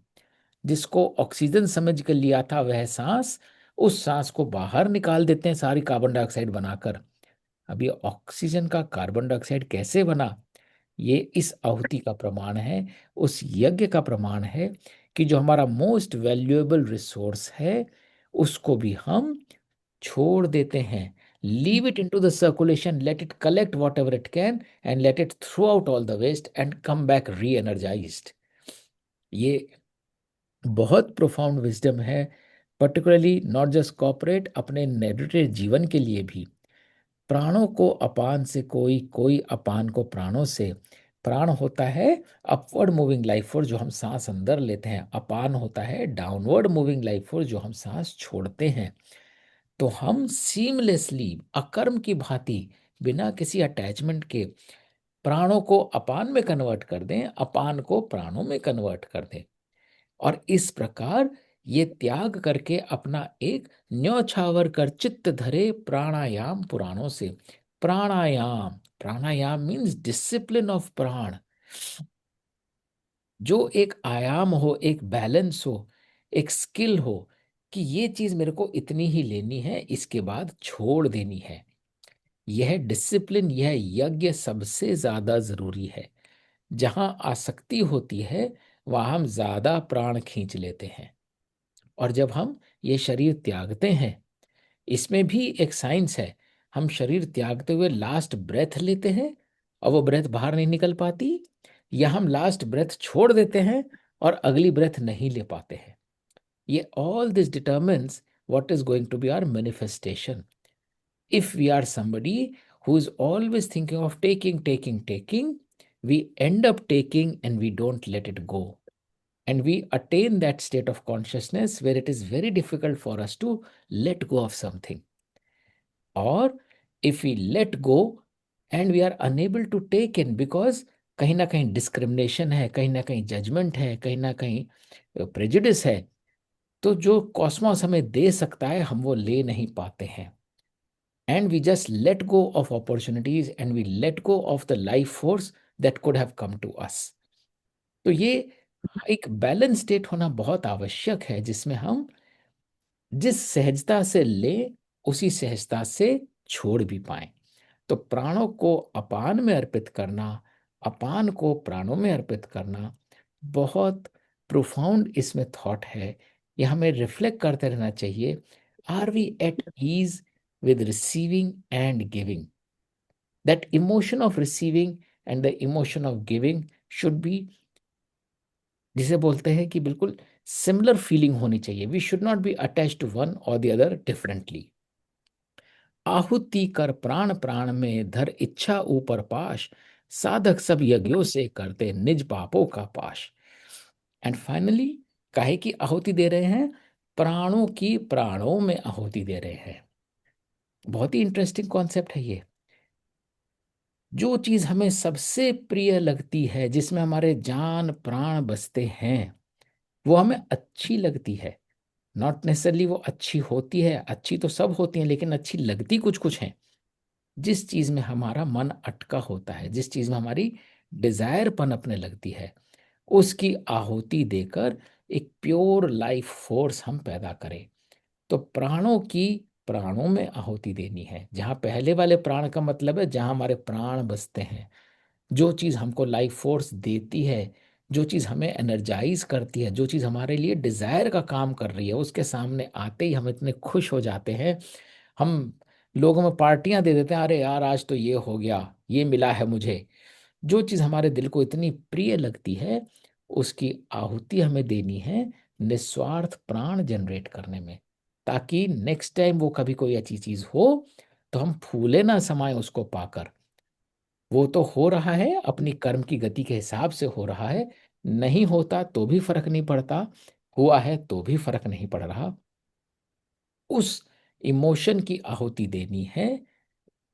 जिसको ऑक्सीजन समझ कर लिया था वह सांस, उस सांस को बाहर निकाल देते हैं सारी कार्बन डाइऑक्साइड बनाकर। अब ये ऑक्सीजन का कार्बन डाइऑक्साइड कैसे बना? ये इस आहुति का प्रमाण है, उस यज्ञ का प्रमाण है कि जो हमारा मोस्ट वैल्यूएबल रिसोर्स है, उसको भी हम छोड़ देते हैं। Leave it into the circulation, let it collect whatever it can, and let it throw out all the waste and come back reenergized. ये बहुत प्रोफाउंड विजडम है, पर्टिकुलरली नॉट जस्ट कॉर्पोरेट, अपने natural जीवन के लिए भी। प्राणों को अपान से कोई, कोई अपान को प्राणों से। प्राण होता है अपवर्ड मूविंग लाइफ फोर्स जो हम सांस अंदर लेते हैं, अपान होता है डाउनवर्ड मूविंग लाइफ फोर्स जो हम सांस छोड़ते हैं। तो हम सीमलेसली, अकर्म की भांति, बिना किसी अटैचमेंट के प्राणों को अपान में कन्वर्ट कर दें, अपान को प्राणों में कन्वर्ट कर दें, और इस प्रकार ये त्याग करके अपना एक न्यौछावर कर चित्त धरे प्राणायाम पुराणों से। प्राणायाम, प्राणायाम मीन्स डिसिप्लिन ऑफ प्राण। जो एक आयाम हो, एक बैलेंस हो, एक स्किल हो कि ये चीज मेरे को इतनी ही लेनी है, इसके बाद छोड़ देनी है। यह डिसिप्लिन, यह यज्ञ सबसे ज्यादा जरूरी है। जहां आसक्ति होती है, वहां हम ज्यादा प्राण खींच लेते हैं। और जब हम ये शरीर त्यागते हैं, इसमें भी एक साइंस है। हम शरीर त्यागते हुए लास्ट ब्रेथ लेते हैं और वो ब्रेथ बाहर नहीं निकल पाती, या हम लास्ट ब्रेथ छोड़ देते हैं और अगली ब्रेथ नहीं ले पाते हैं। ये all this determines what is going to be our manifestation. If we are somebody who is always thinking of taking, we end up taking and we don't let it go. And we attain that state of consciousness where it is very difficult for us to let go of something. Or if we let go, and we are unable to take in, because कहीं ना कहीं discrimination है, कहीं ना कहीं judgement है, कहीं ना कहीं प्रेजुडिस है। तो जो कॉस्मोस हमें दे सकता है हम वो ले नहीं पाते हैं, and we just let go of opportunities and we let go of the life force that could have come to us. तो ये एक बैलेंस स्टेट होना बहुत आवश्यक है, जिसमें हम जिस सहजता से ले उसी सहजता से छोड़ भी पाए। तो प्राणों को अपान में अर्पित करना, अपान को प्राणों में अर्पित करना, बहुत प्रोफाउंड इसमें थॉट है। ये हमें रिफ्लेक्ट करते रहना चाहिए। Are we at ease with receiving and giving? That emotion of receiving and the emotion of giving should be, जिसे बोलते हैं कि बिल्कुल सिमिलर फीलिंग होनी चाहिए। We should not be attach to one और द अदर डिफरेंटली। आहुति कर प्राण प्राण में धर इच्छा ऊपर पाश, साधक सब यज्ञों से करते निज पापों का पाश। एंड फाइनली, काहे की आहुति दे रहे हैं? प्राणों की प्राणों में आहुति दे रहे हैं। बहुत ही इंटरेस्टिंग कॉन्सेप्ट है ये। जो चीज हमें सबसे प्रिय लगती है, जिसमें हमारे जान प्राण बसते हैं, वो हमें अच्छी लगती है। नॉट नेसेसरली वो अच्छी होती है, अच्छी तो सब होती है, लेकिन अच्छी लगती कुछ कुछ है। जिस चीज में हमारा मन अटका होता है, जिस चीज में हमारी डिजायर पनपने लगती है, उसकी आहुति देकर एक प्योर लाइफ फोर्स हम पैदा करें। तो प्राणों की प्राणों में आहुति देनी है। जहां पहले वाले प्राण का मतलब है जहां हमारे प्राण बसते हैं, जो चीज हमको लाइफ फोर्स देती है, जो चीज हमें एनर्जाइज करती है, जो चीज हमारे लिए डिजायर का काम कर रही है, उसके सामने आते ही हम इतने खुश हो जाते हैं। हम लोगों में पार्टियां दे देते हैं, अरे यार आज तो ये हो गया, ये मिला है मुझे। जो चीज हमारे दिल को इतनी प्रिय लगती है, उसकी आहुति हमें देनी है निस्वार्थ प्राण जनरेट करने में, ताकि नेक्स्ट टाइम वो कभी कोई अच्छी चीज हो तो हम फूले ना समाये उसको पाकर। वो तो हो रहा है, अपनी कर्म की गति के हिसाब से हो रहा है। नहीं होता तो भी फर्क नहीं पड़ता, हुआ है तो भी फर्क नहीं पड़ रहा। उस इमोशन की आहुति देनी है,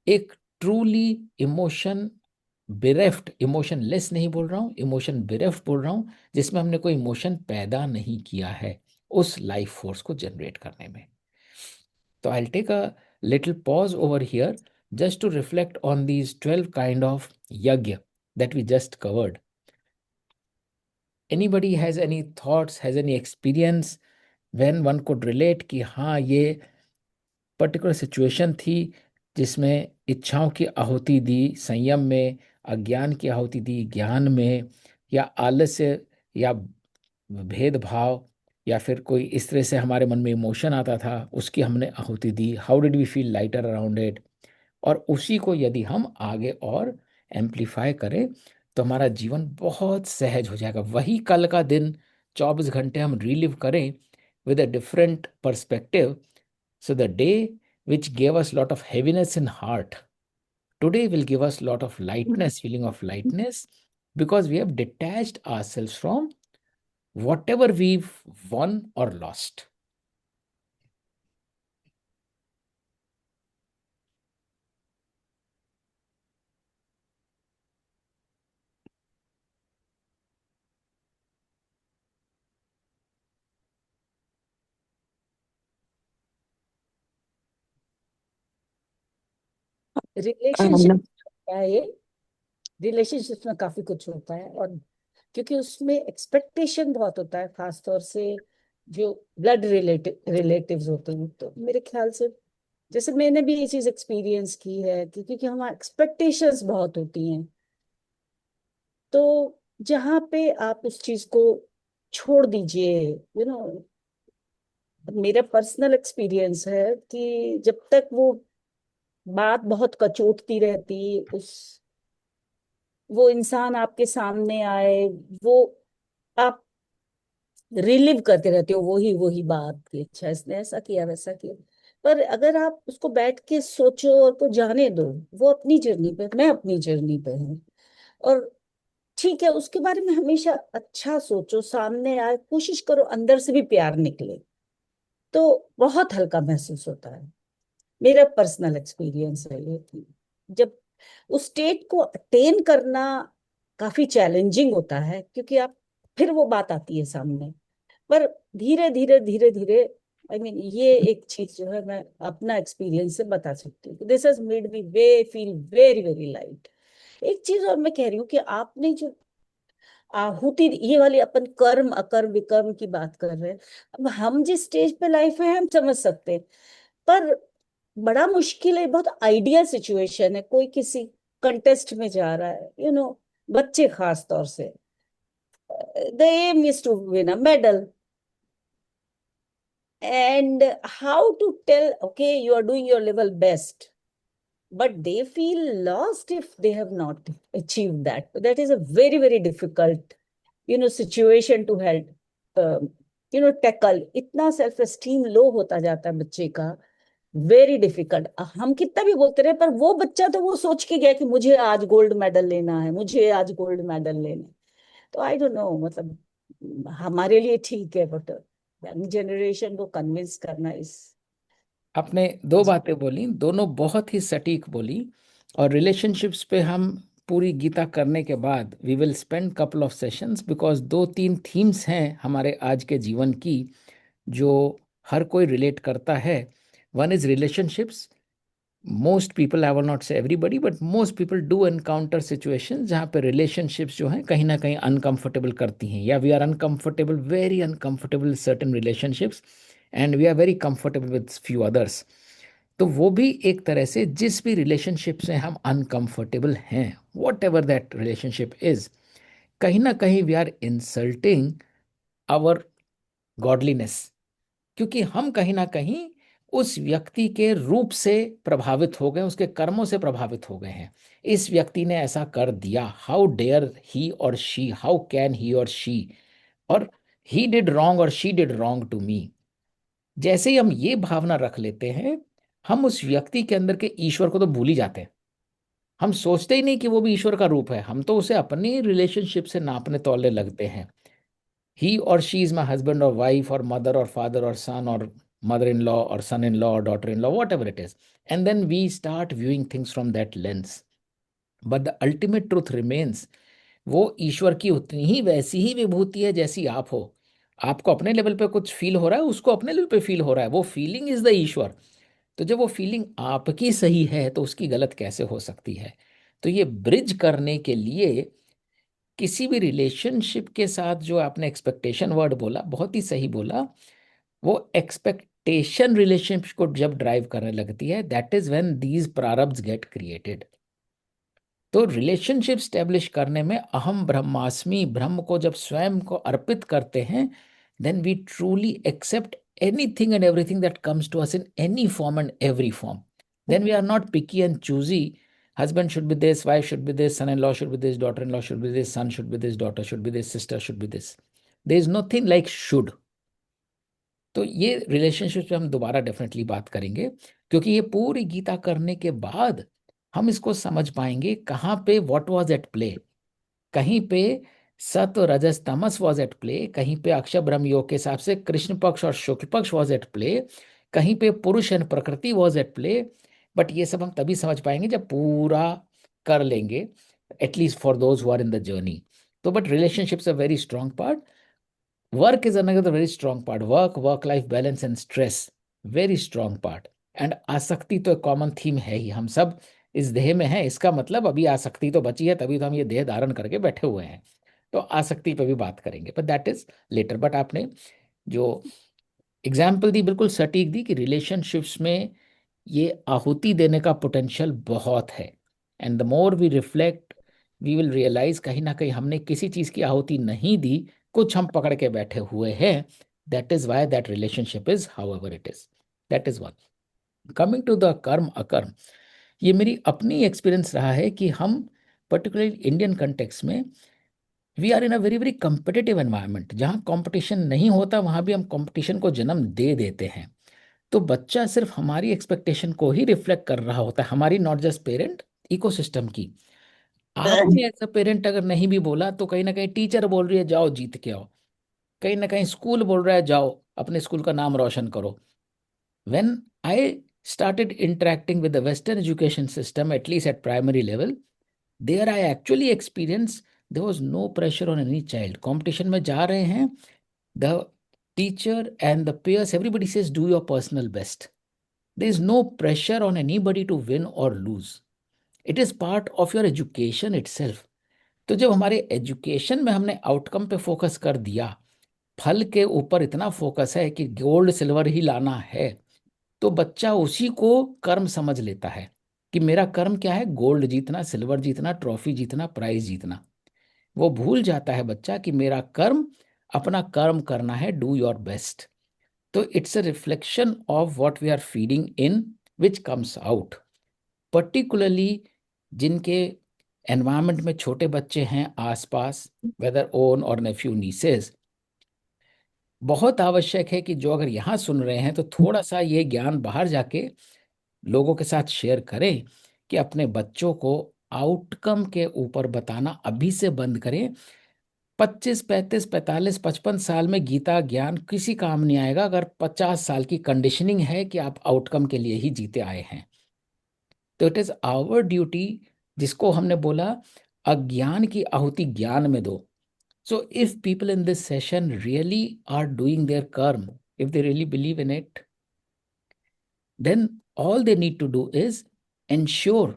एक truly emotion bereft, emotion less नहीं बोल रहा हूं, इमोशन बिरेफ्ट बोल रहा हूं, जिसमें हमने कोई इमोशन पैदा नहीं किया है उस लाइफ फोर्स को जनरेट करने में। तो I take a little pause over here just to reflect on these 12 kind of yagya that we just covered. Anybody has any thoughts, has any experience when one could relate कि हाँ ये particular situation थी जिसमें इच्छाओं की आहुति दी संयम में, अज्ञान की आहुति दी ज्ञान में, या आलस्य, या भेदभाव, या फिर कोई इस तरह से हमारे मन में इमोशन आता था उसकी हमने आहुति दी, how did we feel lighter around it. और उसी को यदि हम आगे और एम्पलीफाई करें तो हमारा जीवन बहुत सहज हो जाएगा। वही कल का दिन 24 घंटे हम रीलिव करें with a different perspective. So the day which gave us lot of heaviness in heart, today will give us lot of lightness, feeling of lightness, because we have detached ourselves from whatever we've won or lost. Relationship होता है ये। Relationship में काफी कुछ होता है, और क्योंकि उसमें एक्सपेक्टेशन बहुत होता है, खास तौर से जो ब्लड रिलेटिव्स होते हैं, तो मेरे ख्याल से जैसे मैंने भी ये चीज एक्सपीरियंस की है कि क्योंकि हमारी एक्सपेक्टेशंस बहुत होती हैं, तो जहाँ पे आप उस चीज को छोड़ दीजिए, नो, मेरा पर्सनल एक्सपीरियंस है कि जब तक वो बात बहुत कचोटती रहती, उस वो इंसान आपके सामने आए, वो आप रिलिव करते रहते हो वही वही बात कि अच्छा इसने ऐसा किया वैसा किया। पर अगर आप उसको बैठ के सोचो और को जाने दो, वो अपनी जर्नी पे, मैं अपनी जर्नी पे हूँ, और ठीक है, उसके बारे में हमेशा अच्छा सोचो, सामने आए, कोशिश करो अंदर से भी प्यार निकले, तो बहुत हल्का महसूस होता है। मेरा पर्सनल एक्सपीरियंस है ये कि जब उस स्टेट को अटेन करना काफी चैलेंजिंग होता है, क्योंकि आप, फिर वो बात आती है सामने। पर धीरे धीरे धीरे धीरे, आई मीन, ये एक चीज जो है मैं अपना एक्सपीरियंस से बता सकती हूँ, this has made me way feel very very light. एक चीज और मैं कह रही हूँ कि आपने जो आहुति, ये वाली अपन कर्म अकर्म विकर्म की बात कर रहे हैं, अब हम जिस स्टेज पे लाइफ है हम समझ सकते हैं, पर बड़ा मुश्किल है, बहुत आइडियल सिचुएशन है, कोई किसी कंटेस्ट में जा रहा है, बच्चे खास तौर से, the aim is to win a medal, and how to tell, okay, you are doing your level best, but they feel lost if they have not achieved that. That is a very very difficult situation to help, tackle. इतना self esteem लो होता जाता है बच्चे का, very difficult. हम कितना भी बोलते रहे, पर वो बच्चा तो वो सोच के गया कि मुझे आज गोल्ड मेडल लेना है, मुझे आज गोल्ड मेडल लेना है। तो आई डोंट नो, मतलब हमारे लिए ठीक है, बट यंग जनरेशन को कन्विंस करना इस। आपने दो बातें बोली, दोनों बहुत ही सटीक बोली। और रिलेशनशिप्स पे हम पूरी गीता करने के बाद we will spend couple of sessions, because दो तीन थीम्स हैं हमारे आज के जीवन की जो हर कोई रिलेट करता है। One is relationships. Most people, I will not say everybody, but most people do encounter situation जहाँ पे रिलेशनशिप्स जो हैं कहीं ना कहीं अनकंफर्टेबल करती हैं, या we are uncomfortable, very uncomfortable certain relationships, and we are very comfortable with few others. तो वो भी एक तरह से, जिस भी रिलेशनशिप से हम अनकंफर्टेबल हैं, whatever that relationship is, कहीं ना कहीं we are insulting our godliness, क्योंकि हम कहीं ना कहीं उस व्यक्ति के रूप से प्रभावित हो गए, उसके कर्मों से प्रभावित हो गए हैं। इस व्यक्ति ने ऐसा कर दिया, हाउ डेयर ही और शी, हाउ कैन ही और शी, और ही डिड रॉन्ग और she did wrong to me. जैसे ही हम ये भावना रख लेते हैं, हम उस व्यक्ति के अंदर के ईश्वर को तो भूल ही जाते हैं। हम सोचते ही नहीं कि वो भी ईश्वर का रूप है, हम तो उसे अपनी रिलेशनशिप से नापने तोलने लगते हैं। ही और शी इज माई हस्बैंड और वाइफ और मदर और फादर और सन और मदर इन लॉ और सन इन लॉ और daughter in law, whatever it is, and then we start viewing things from that lens. But the ultimate truth remains, वो ईश्वर की उतनी ही वैसी ही विभूति है जैसी आप हो। आपको अपने लेवल पे कुछ फील हो रहा है, उसको अपने लेवल पे फील हो रहा है, वो फीलिंग इज द ईश्वर। तो जब वो फीलिंग आपकी सही है तो उसकी गलत कैसे हो सकती है? तो ये ब्रिज करने के लिए किसी भी रिलेशनशिप के साथ, जो आपने एक्सपेक्टेशन वर्ड बोला, बहुत ही सही बोला। वो एक्सपेक्टेशन रिलेशनशिप को जब ड्राइव करने लगती है, दैट इज व्हेन दीज प्रारब्ध गेट क्रिएटेड। तो रिलेशनशिप स्टेब्लिश करने में अहम ब्रह्मास्मि, ब्रह्म को जब स्वयं को अर्पित करते हैं, then we truly accept anything and everything that comes to us in any form and every form. Then we are not picky and choosy. Husband should be this, wife should be this, son-in-law should be this, daughter-in-law should be this, son should be this, daughter should be this, sister should be this. There is nothing like should. तो ये relationship पे हम दोबारा definitely बात करेंगे, क्योंकि ये पूरी गीता करने के बाद हम इसको समझ पाएंगे कहाँ पे व्हाट वाज एट प्ले। कहीं पे सत्व रजस तमस वाज एट प्ले, कहीं पे अक्षर ब्रह्म योग के हिसाब से कृष्ण पक्ष और शुक्ल पक्ष वाज एट प्ले, कहीं पे पुरुष एंड प्रकृति वाज एट प्ले। बट ये सब हम तभी समझ पाएंगे जब पूरा कर लेंगे, at least for those who are in the journey. तो but relationships a very strong part. Work is another very strong part. Work life balance and stress, very strong part. And आसक्ति तो एक कॉमन थीम है ही, हम सब इस देह में है, इसका मतलब अभी आसक्ति तो बची है, तभी तो हम ये देह धारण करके बैठे हुए हैं। तो आसक्ति पे भी बात करेंगे, but that is later. But आपने जो एग्जाम्पल दी बिल्कुल सटीक दी कि रिलेशनशिप्स में ये आहुति देने का पोटेंशियल बहुत है। And the more we reflect, we will realize कहीं ना कहीं हमने किसी चीज की आहुति नहीं दी, कुछ हम पकड़ के बैठे हुए हैं। That is why that relationship is however it is. That is one. Coming to the karma akarma, ये मेरी अपनी एक्सपीरियंस रहा है कि हम पर्टिकुलरली इंडियन कंटेक्स में we are in a very very competitive environment. जहाँ कंपटीशन नहीं होता वहाँ भी हम कंपटीशन को जन्म दे देते हैं। तो बच्चा सिर्फ हमारी एक्सपेक्टेशन को ही रिफ्लेक्ट कर रहा होता है, हमारी, नॉट जस्ट पेरेंट, इकोसिस्टम की। आपने एज अ पेरेंट अगर नहीं भी बोला तो कहीं ना कहीं टीचर बोल रही है जाओ जीत के आओ, कहीं ना कहीं स्कूल बोल रहा है जाओ अपने स्कूल का नाम रोशन करो। When I started interacting with the Western education system, at least at primary level, there I actually experienced there was no pressure on any child. Competition में जा रहे हैं, the teacher and the peers, everybody says do your personal best. There is no pressure on anybody to win or lose. It is part of your education itself. तो जब हमारे education में हमने outcome पे फोकस कर दिया, फल के ऊपर इतना फोकस है कि गोल्ड सिल्वर ही लाना है, तो बच्चा उसी को कर्म समझ लेता है कि मेरा कर्म क्या है, गोल्ड जीतना, सिल्वर जीतना, ट्रॉफी जीतना, प्राइज जीतना। वो भूल जाता है बच्चा कि मेरा कर्म अपना कर्म करना है, डू योर बेस्ट। तो it's a reflection of what we are feeding in which comes out. Particularly जिनके एनवायरमेंट में छोटे बच्चे हैं आसपास, वेदर ओन और नेफ्यू नीसेस, बहुत आवश्यक है कि जो अगर यहाँ सुन रहे हैं तो थोड़ा सा ये ज्ञान बाहर जाके लोगों के साथ शेयर करें कि अपने बच्चों को आउटकम के ऊपर बताना अभी से बंद करें। 25, 35, 45, 55 साल में गीता ज्ञान किसी काम नहीं आएगा अगर 50 साल की कंडीशनिंग है कि आप आउटकम के लिए ही जीते आए हैं। तो इट इज आवर ड्यूटी, जिसको हमने बोला अज्ञान की आहुति ज्ञान में दो। So if people in this session really are doing their karma, if they really believe in it, then all they need to do is ensure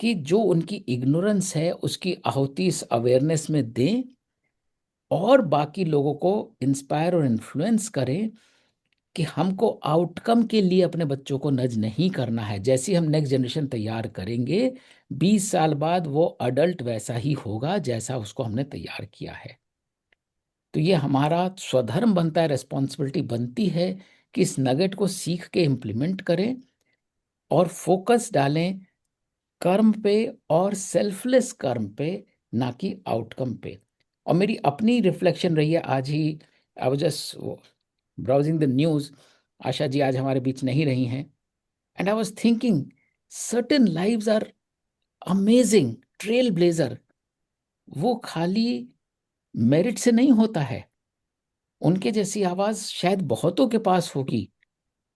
कि जो उनकी इग्नोरेंस है उसकी आहुति इस अवेयरनेस में दें और बाकी लोगों को इंस्पायर और इन्फ्लुएंस करें कि हमको आउटकम के लिए अपने बच्चों को नज नहीं करना है। जैसे हम नेक्स्ट जनरेशन तैयार करेंगे, 20 साल बाद वो अडल्ट वैसा ही होगा जैसा उसको हमने तैयार किया है। तो ये हमारा स्वधर्म बनता है, रेस्पॉन्सिबिलिटी बनती है कि इस नगेट को सीख के इम्प्लीमेंट करें और फोकस डालें कर्म पे और सेल्फलेस कर्म पे, ना कि आउटकम पे। और मेरी अपनी रिफ्लेक्शन रही है आज ही, I was just browsing the news, Asha ji आज हमारे बीच नहीं रही हैं, and I was thinking certain lives are amazing, trail blazer. वो खाली मेरिट से नहीं होता है, उनके जैसी आवाज शायद बहुतों के पास होगी।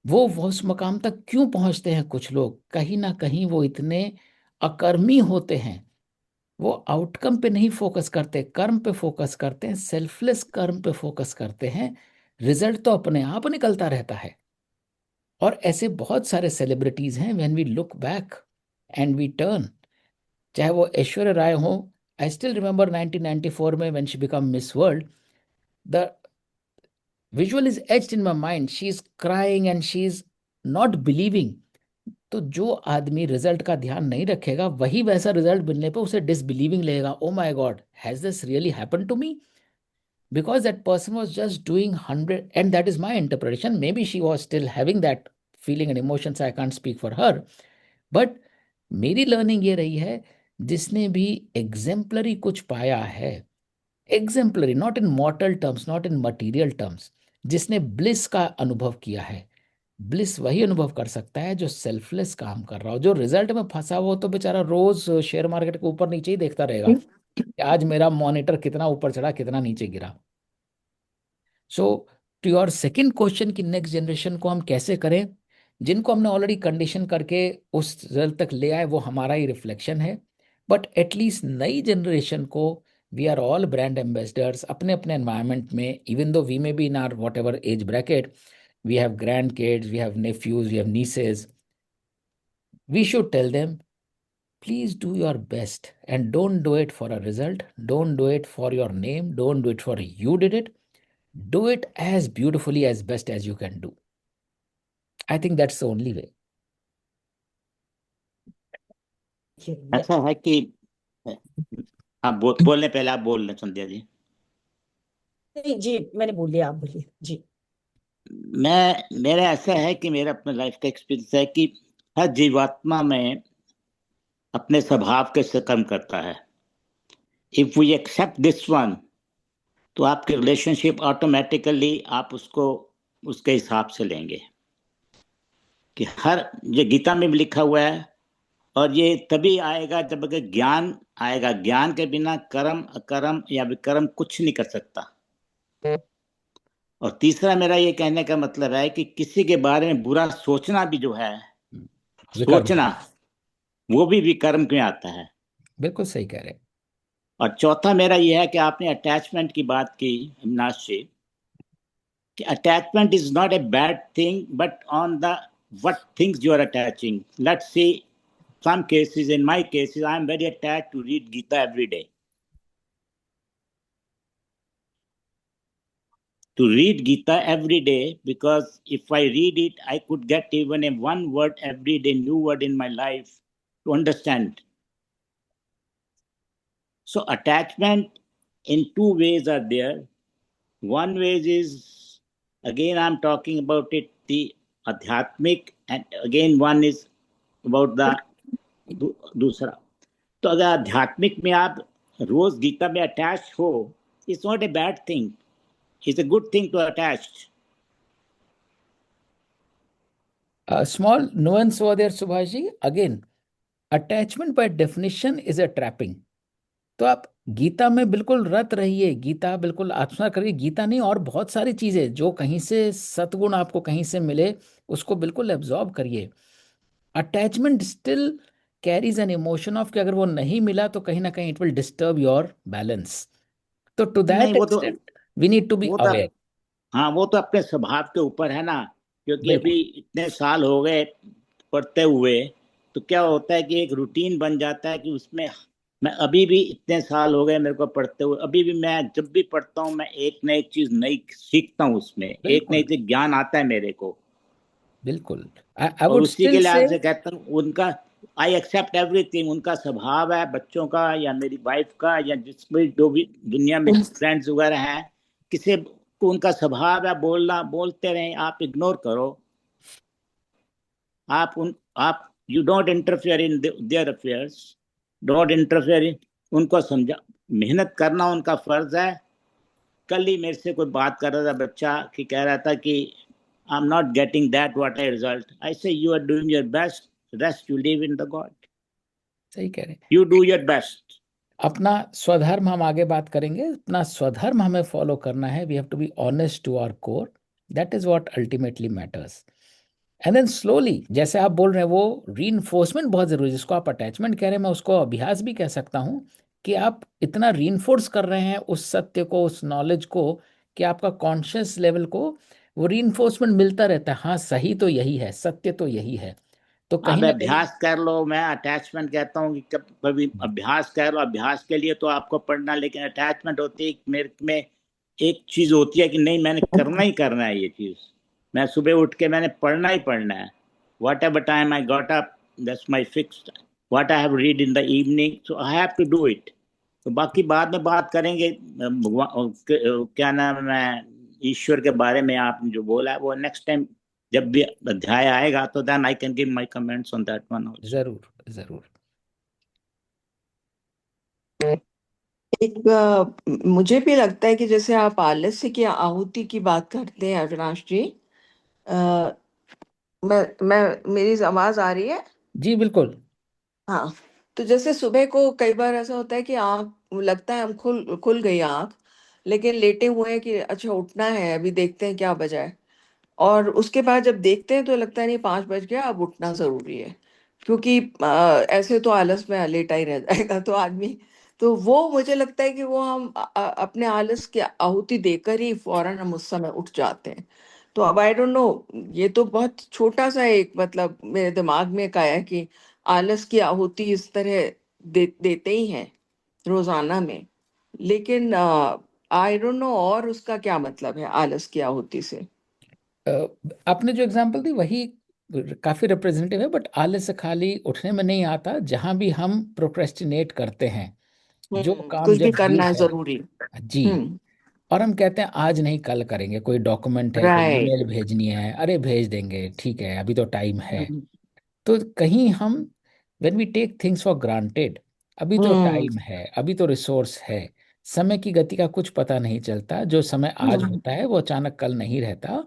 वो उस मकाम तक क्यों पहुंचते हैं कुछ लोग, कहीं ना कहीं वो इतने अकर्मी होते हैं। वो आउटकम पे नहीं फोकस करते, कर्म पे फोकस करते हैं, सेल्फलेस कर्म पे फोकस करते हैं। रिजल्ट तो अपने आप निकलता रहता है। और ऐसे बहुत सारे सेलिब्रिटीज हैं, when we look back and we turn, चाहे वो ऐश्वर्या राय हो। आई स्टिल रिमेंबर 1994 में when she become miss world, the visual is etched in my mind, she is crying and she is not believing। तो जो आदमी result का ध्यान नहीं रखेगा वही वैसा रिजल्ट मिलने पे उसे डिसबिलीविंग लगेगा, oh my God has this really happen to me, because that person was just doing 100, and that is my interpretation, maybe she was still having that feeling and emotions, I can't speak for her, but मेरी learning ये रही है, जिसने भी exemplary कुछ पाया है, exemplary not in मॉर्टल terms, not in material terms, जिसने ब्लिस का अनुभव किया है, ब्लिस वही अनुभव कर सकता है जो सेल्फलेस काम कर रहा हो। जो रिजल्ट में फंसा हो तो बेचारा रोज शेयर मार्केट के ऊपर नीचे ही देखता रहेगा कि आज मेरा मॉनिटर कितना ऊपर चढ़ा कितना नीचे गिरा। सो टू योर सेकंड क्वेश्चन कि नेक्स्ट जनरेशन को हम कैसे करें, जिनको हमने ऑलरेडी कंडीशन करके उस रिजल्ट तक ले आए वो हमारा ही रिफ्लेक्शन है, बट एटलीस्ट नई जनरेशन को we are all brand ambassadors अपने अपने एनवायरमेंट में, even though we may be in our whatever age bracket, we have grandkids, we have nephews, we have nieces. We should tell them, please do your best and don't do it for a result. Don't do it for your name. Don't do it for you did it. Do it as beautifully as best as you can do. I think that's the only way. ऐसा है कि आप बोलने पहले आप बोल रहे संध्या जी। नहीं जी, मैंने बोल लिया, आप बोलिए जी। मेरा ऐसा है कि मेरा अपना लाइफ का एक्सपीरियंस है कि हर जीवात्मा में अपने स्वभाव के कर्म करता है। If we accept this one, तो आपके रिलेशनशिप ऑटोमेटिकली आप उसको उसके हिसाब से लेंगे कि हर, ये गीता में भी लिखा हुआ है, और ये तभी आएगा जब अगर ज्ञान आएगा। ज्ञान के बिना कर्म अकर्म या विकर्म कुछ नहीं कर सकता। और तीसरा मेरा ये कहने का मतलब है कि किसी के बारे में बुरा सोचना भी जो है विकर्म। सोचना, वो भी विकर्म में आता है। बिल्कुल सही कह रहे हैं। और चौथा मेरा यह है कि आपने अटैचमेंट की बात की अविनाश जी, कि attachment is not a bad thing but on the what things you are attaching. Let's see some cases. In my cases, I am very attached to read Gita every day. To read Gita every day, because if I read it, I could get even a one word every day, new word in my life to understand. So attachment in two ways are there. One way is, again I'm talking about it, the adhyatmic, and again one is about the दूसरा। तो अगर आध्यात्मिक में आप रोज गीता में attach हो, it's not a bad thing, it's a good thing to attach. A small nuance over there, Subhash ji. Again, attachment by definition is a trapping. तो आप गीता में बिल्कुल रत रहिए, गीता बिल्कुल आत्मना करिए, गीता नहीं और बहुत सारी चीजें जो कहीं से सतगुण आपको कहीं से मिले उसको बिल्कुल एब्जॉर्ब करिए। Attachment still carries an emotion of कि अगर वो नहीं मिला तो कहीं ना कहीं it will disturb your balance. तो टू नहीं, that extent we need to be वो तो अवेयर। हाँ, वो तो अपने स्वभाव के ऊपर है ना, क्योंकि बिल्कुल अभी इतने साल हो गए पढ़ते हुए, तो क्या होता है कि एक रूटीन बन जाता है कि उसमें मैं अभी भी इतने साल हो गए मेरे को पढ़ते हुए, अभी भी मैं जब भी पढ़ता हूँ मैं एक न एक चीज नई सीखता हूँ, उसमें एक न बिल्कुल एक ज्ञान आता है मेरे को। बिल्कुल। आई और वुड उसी स्टिल के लिए से आपसे कहता हूँ, उनका आई एक्सेप्ट एवरीथिंग, उनका स्वभाव है बच्चों का या मेरी वाइफ का या जिसमें जो भी दुनिया में फ्रेंड्स वगैरह हैं, किसी को उनका स्वभाव है बोलना, बोलते रहें, आप इग्नोर करो। आप you don't interfere in their affairs, don't interfere in, उनको समझा, मेहनत करना उनका फर्ज है। कल ही मेरे से कोई बात कर रहा था बच्चा कि कह रहा था कि I am not getting that what I result, I say you are doing your best, rest you leave in the God, सही कह रहे हैं। You do your best. अपना स्वधर्म हम आगे बात करेंगे, अपना स्वधर्म हमें फॉलो करना है। We have to be honest to our core, that is what ultimately matters. And then slowly, जैसे आप बोल रहे हैं वो रीइंफोर्समेंट बहुत जरूरी है, जिसको आप अटैचमेंट कह रहे हैं मैं उसको अभ्यास भी कह सकता हूँ। कि आप इतना रीइंफोर्स कर रहे हैं उस सत्य को, उस नॉलेज को, कि आपका कॉन्शियस लेवल को वो रीइंफोर्समेंट मिलता रहता है। हाँ सही तो यही है, सत्य तो यही है। तो कहीं अब ना कहीं अभ्यास कर लो, मैं अटैचमेंट कहता हूँ कि कब कभी अभ्यास कर लो, अभ्यास के लिए तो आपको पढ़ना, लेकिन अटैचमेंट होती है मेरे में, एक चीज होती है कि नहीं मैंने करना ही करना है ये चीज, मैं सुबह उठ के मैंने पढ़ना ही पढ़ना है, whatever time I got up, that's my fixed, what I have read in the evening, so I have to do it. तो बाकी बाद में बात करेंगे भगवान क्या नाम है, ईश्वर के बारे में आपने जो बोला है वो नेक्स्ट टाइम जब भी अध्याय आएगा तो then I can give my comments on that one also. जरूर जरूर। एक मुझे भी लगता है कि जैसे आप आलस्य की आहुति की बात करते हैं अविनाश जी, अ, मैं मेरी आवाज आ रही है? जी बिल्कुल। हाँ। तो जैसे सुबह को कई बार ऐसा होता है कि आँख लगता है हम खुल खुल गई आँख, लेकिन लेटे हुए हैं कि अच्छा उठना है, अभी देखते हैं क्या बजा है। और उसके बाद जब देखते हैं तो लगता है नहीं 5 बज गया, अब उठना जरूरी है। क्योंकि ऐसे तो आलस में लेटा ही रह जाएगा तो आदमी। तो वो मुझे लगता है कि वो हम अपने आलस की आहुति देकर ही फौरन हम उस समय उठ जाते हैं। तो अब आई डोंट नो, ये तो बहुत छोटा सा एक मतलब मेरे दिमाग में का है कि आलस की आहुति इस तरह देते ही हैं रोजाना में। लेकिन आई डोंट नो और उसका क्या मतलब है आलस की आहुति से। अ, आपने जो एग्जांपल दी वही काफी रिप्रेजेंटेटिव है, बट आलस्य खाली उठने में नहीं आता। जहां भी हम प्रोक्रेस्टिनेट करते हैं, जो काम कुछ भी जब ड्यू करना है है, जरूरी। जी, हम्म। और हम कहते हैं आज नहीं कल करेंगे, कोई डॉक्यूमेंट है, कोई राइट। ईमेल भेजनी है, अरे भेज देंगे, ठीक है अभी तो टाइम है। हम्म। तो कहीं हम when we take things for granted, अभी तो हम्म। टाइम है, अभी तो रिसोर्स है, समय की गति का कुछ पता नहीं चलता। जो समय आज हम्म। होता है वो अचानक कल नहीं रहता।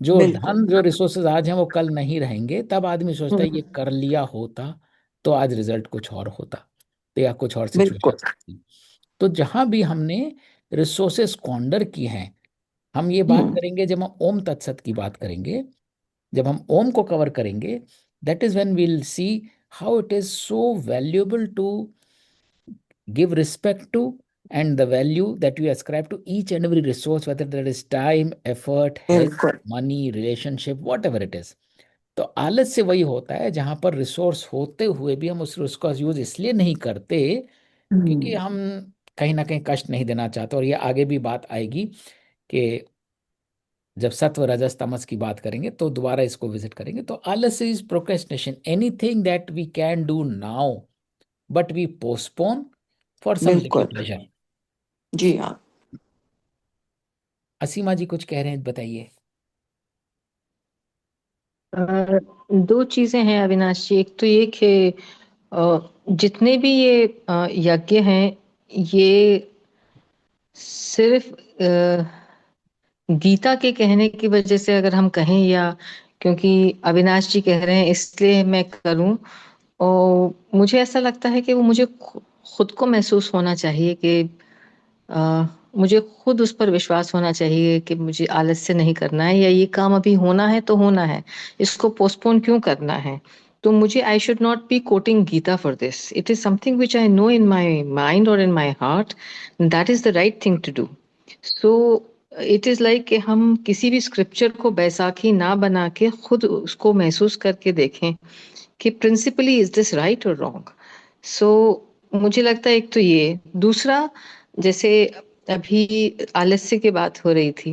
जो बिल्कुल। धन, जो रिसोर्सेज आज हैं वो कल नहीं रहेंगे। तब आदमी सोचता है ये हम्म। कर लिया होता तो आज रिजल्ट कुछ और होता, तो या कुछ और सिचुएशन बिल्कुल। होती। तो जहां भी हमने रिसोर्सेज स्क्वांडर की हैं, हम ये बात हम्म। करेंगे जब हम ओम तत्सत की बात करेंगे, जब हम ओम को कवर करेंगे, that is when we'll see how it is so valuable to give respect to and the value that we ascribe to each and every resource, whether that is time, effort, health, बिल्कुल। money, relationship, whatever it is. तो आलस से वही होता है जहां पर resource होते हुए भी हम उस रिसोर्स का यूज इसलिए नहीं करते क्योंकि हम्म, हम कहीं ना कहीं कष्ट नहीं देना चाहते। और ये आगे भी बात आएगी कि जब सत्व रजस तमस की बात करेंगे तो दोबारा इसको विजिट करेंगे। तो आलस is procrastination, anything that we can do now but we postpone for some little बिल्कुल। प्लेजर। जी हाँ। असीमा जी कुछ कह रहे हैं, बताइए। दो चीजें हैं अविनाश जी। एक तो ये कि जितने भी ये यज्ञ हैं, ये सिर्फ गीता के कहने की वजह से अगर हम कहें, या क्योंकि अविनाश जी कह रहे हैं इसलिए मैं करूं, और मुझे ऐसा लगता है कि वो मुझे खुद को महसूस होना चाहिए कि अ, मुझे खुद उस पर विश्वास होना चाहिए कि मुझे आलस्य नहीं करना है, या ये काम अभी होना है तो होना है, इसको पोस्टपोन क्यों करना है। तो मुझे I should not be quoting Gita for this. It is something which I know in my mind और in my heart, that is the right thing to do. So it is like कि हम किसी भी स्क्रिप्चर को बैसाखी ना बना के खुद उसको महसूस करके देखें कि प्रिंसिपली इज दिस राइट और रॉन्ग। सो मुझे लगता है एक तो ये, दूसरा जैसे अभी आलस्य की बात हो रही थी,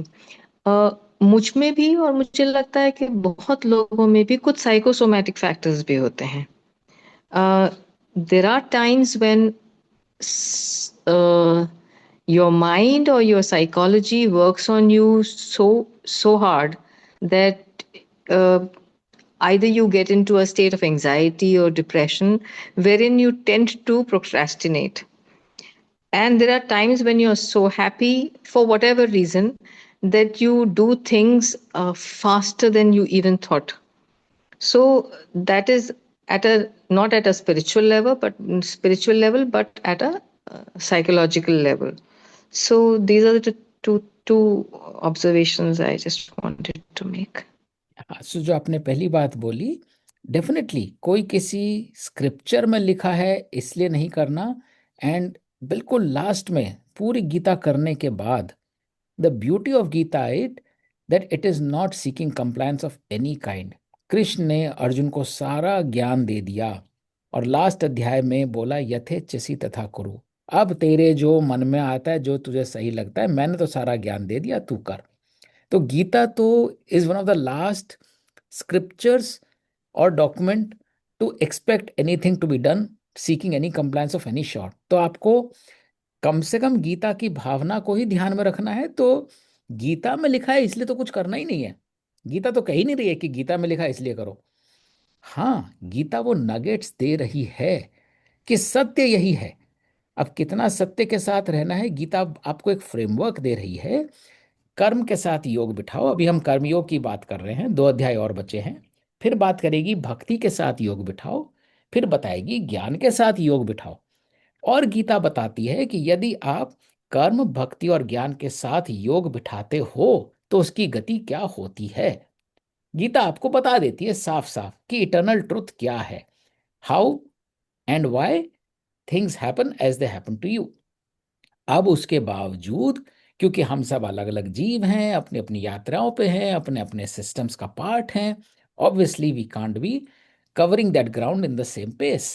मुझ में भी और मुझे लगता है कि बहुत लोगों में भी कुछ साइकोसोमैटिक फैक्टर्स भी होते हैं। There are times when your mind or your psychology works on you so hard that either you get into a state of anxiety or depression wherein you tend to procrastinate. And there are times when you're so happy for whatever reason that you do things faster than you even thought. So that is at a, not at a spiritual level, but at a psychological level. So these are the two observations I just wanted to make. हाँ, सो जो आपने पहली बात बोली, definitely कोई किसी scripture में लिखा है इसलिए नहीं करना। एंड बिल्कुल लास्ट में पूरी गीता करने के बाद the beauty of Gita it that it is not seeking compliance of any kind. Krishna ने अर्जुन को सारा ज्ञान दे दिया और लास्ट अध्याय में बोला यथेच्छसि तथा कुरु। अब तेरे जो मन में आता है, जो तुझे सही लगता है, मैंने तो सारा ज्ञान दे दिया, तू कर। तो गीता तो is one of the last scriptures और document to expect anything to be done seeking any compliance of any sort. तो आपको कम से कम गीता की भावना को ही ध्यान में रखना है। तो गीता में लिखा है इसलिए तो कुछ करना ही नहीं है। गीता तो कह ही नहीं रही है कि गीता में लिखा है इसलिए करो। हाँ, गीता वो नगेट्स दे रही है कि सत्य यही है। अब कितना सत्य के साथ रहना है, गीता आपको एक फ्रेमवर्क दे रही है। कर्म के साथ योग बिठाओ। अभी हम कर्मयोग की बात कर रहे हैं, 2 अध्याय और बचे हैं। फिर बात करेगी भक्ति के साथ योग बिठाओ, फिर बताएगी ज्ञान के साथ योग बिठाओ। और गीता बताती है कि यदि आप कर्म, भक्ति और ज्ञान के साथ योग बिठाते हो तो उसकी गति क्या होती है। गीता आपको बता देती है साफ साफ कि इटर्नल ट्रुथ क्या है, how and why things happen as they happen to you. अब उसके बावजूद, क्योंकि हम सब अलग अलग जीव हैं, अपनी अपनी यात्राओं पे हैं, अपने अपने सिस्टम्स का पार्ट हैं, obviously we can't be covering that ground in the same pace.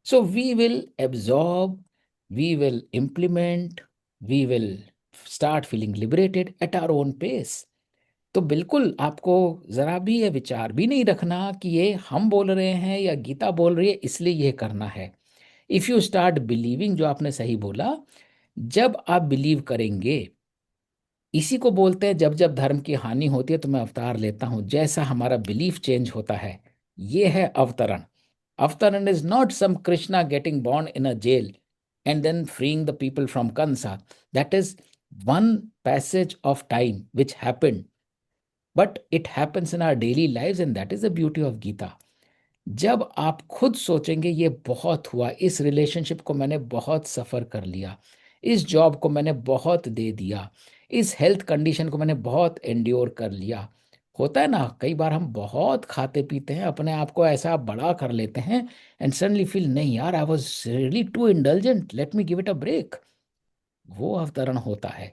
So we will absorb, we will implement, we will start feeling liberated at our own pace. तो बिल्कुल आपको जरा भी ये विचार भी नहीं रखना कि ये हम बोल रहे हैं या गीता बोल रही है इसलिए ये करना है। इफ यू स्टार्ट बिलीविंग, जो आपने सही बोला, जब आप बिलीव करेंगे, इसी को बोलते हैं जब जब धर्म की हानि होती है तो मैं अवतार लेता हूं। जैसा हमारा बिलीफ चेंज होता है, ये है अवतरण। Avataran is not some Krishna getting born in a jail and then freeing the people from Kansa. That is one passage of time which happened, but it happens in our daily lives and that is the beauty of Gita. जब आप खुद सोचेंगे ये बहुत हुआ, इस relationship को मैंने बहुत सफ़र कर लिया, इस जॉब को मैंने बहुत दे दिया, इस हेल्थ कंडीशन को मैंने बहुत एंड्योर कर लिया, होता है ना, कई बार हम बहुत खाते पीते हैं, अपने आप को ऐसा बड़ा कर लेते हैं, एंड सडनली फील नहीं यार, I was really too indulgent, let me give it a break. वो अवतरण होता है।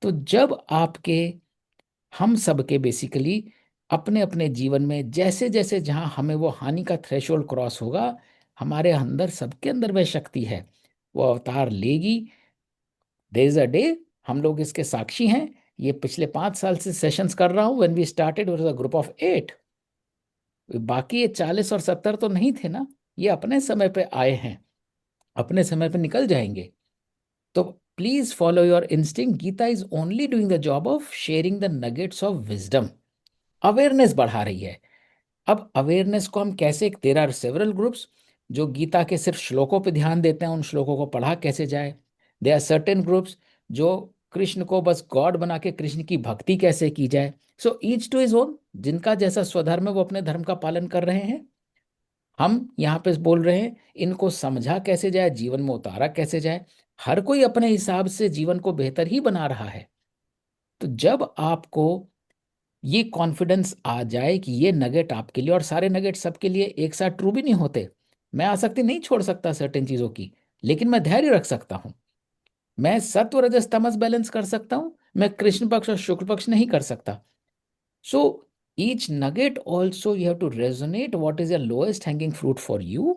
तो जब आपके, हम सबके बेसिकली अपने अपने जीवन में जैसे जैसे जहां हमें वो हानि का थ्रेशोल्ड क्रॉस होगा, हमारे अंदर, सबके अंदर वह शक्ति है, वो अवतार लेगी। देयर इज अ डे, हम लोग इसके साक्षी हैं। ये पिछले 5 साल से सेशंस कर रहा हूँ। When we started was a group of 8। बाकी ये 40 और 70 तो नहीं थे ना, ये अपने समय पे आए हैं, अपने समय पे निकल जाएंगे। तो please follow your instinct. Gita is only doing the job of sharing the nuggets of wisdom. Awareness बढ़ा रही है। अब अवेयरनेस को हम कैसे, देर आर सेवरल ग्रुप्स जो गीता के सिर्फ श्लोकों पे ध्यान देते हैं, उन श्लोकों को पढ़ा कैसे जाए। दे आर सर्टेन ग्रुप्स जो कृष्ण को बस गॉड बना के कृष्ण की भक्ति कैसे की जाए। So each two is own, जिनका जैसा स्वधर्म है वो अपने धर्म का पालन कर रहे हैं। हम यहाँ पे बोल रहे हैं इनको समझा कैसे जाए, जीवन में उतारा कैसे जाए। हर कोई अपने हिसाब से जीवन को बेहतर ही बना रहा है। तो जब आपको ये कॉन्फिडेंस आ जाए कि ये नगेट आपके लिए, और सारे नगेट सबके लिए एक साथ ट्रू भी नहीं होते, मैं आसक्ति नहीं छोड़ सकता सर्टेन चीजों की, लेकिन मैं धैर्य रख सकता हूँ। मैं सत्व रजस तमस बैलेंस कर सकता हूँ, मैं कृष्ण पक्ष और शुक्ल पक्ष नहीं कर सकता। सो each nugget also you have to resonate what is your lowest hanging fruit for you,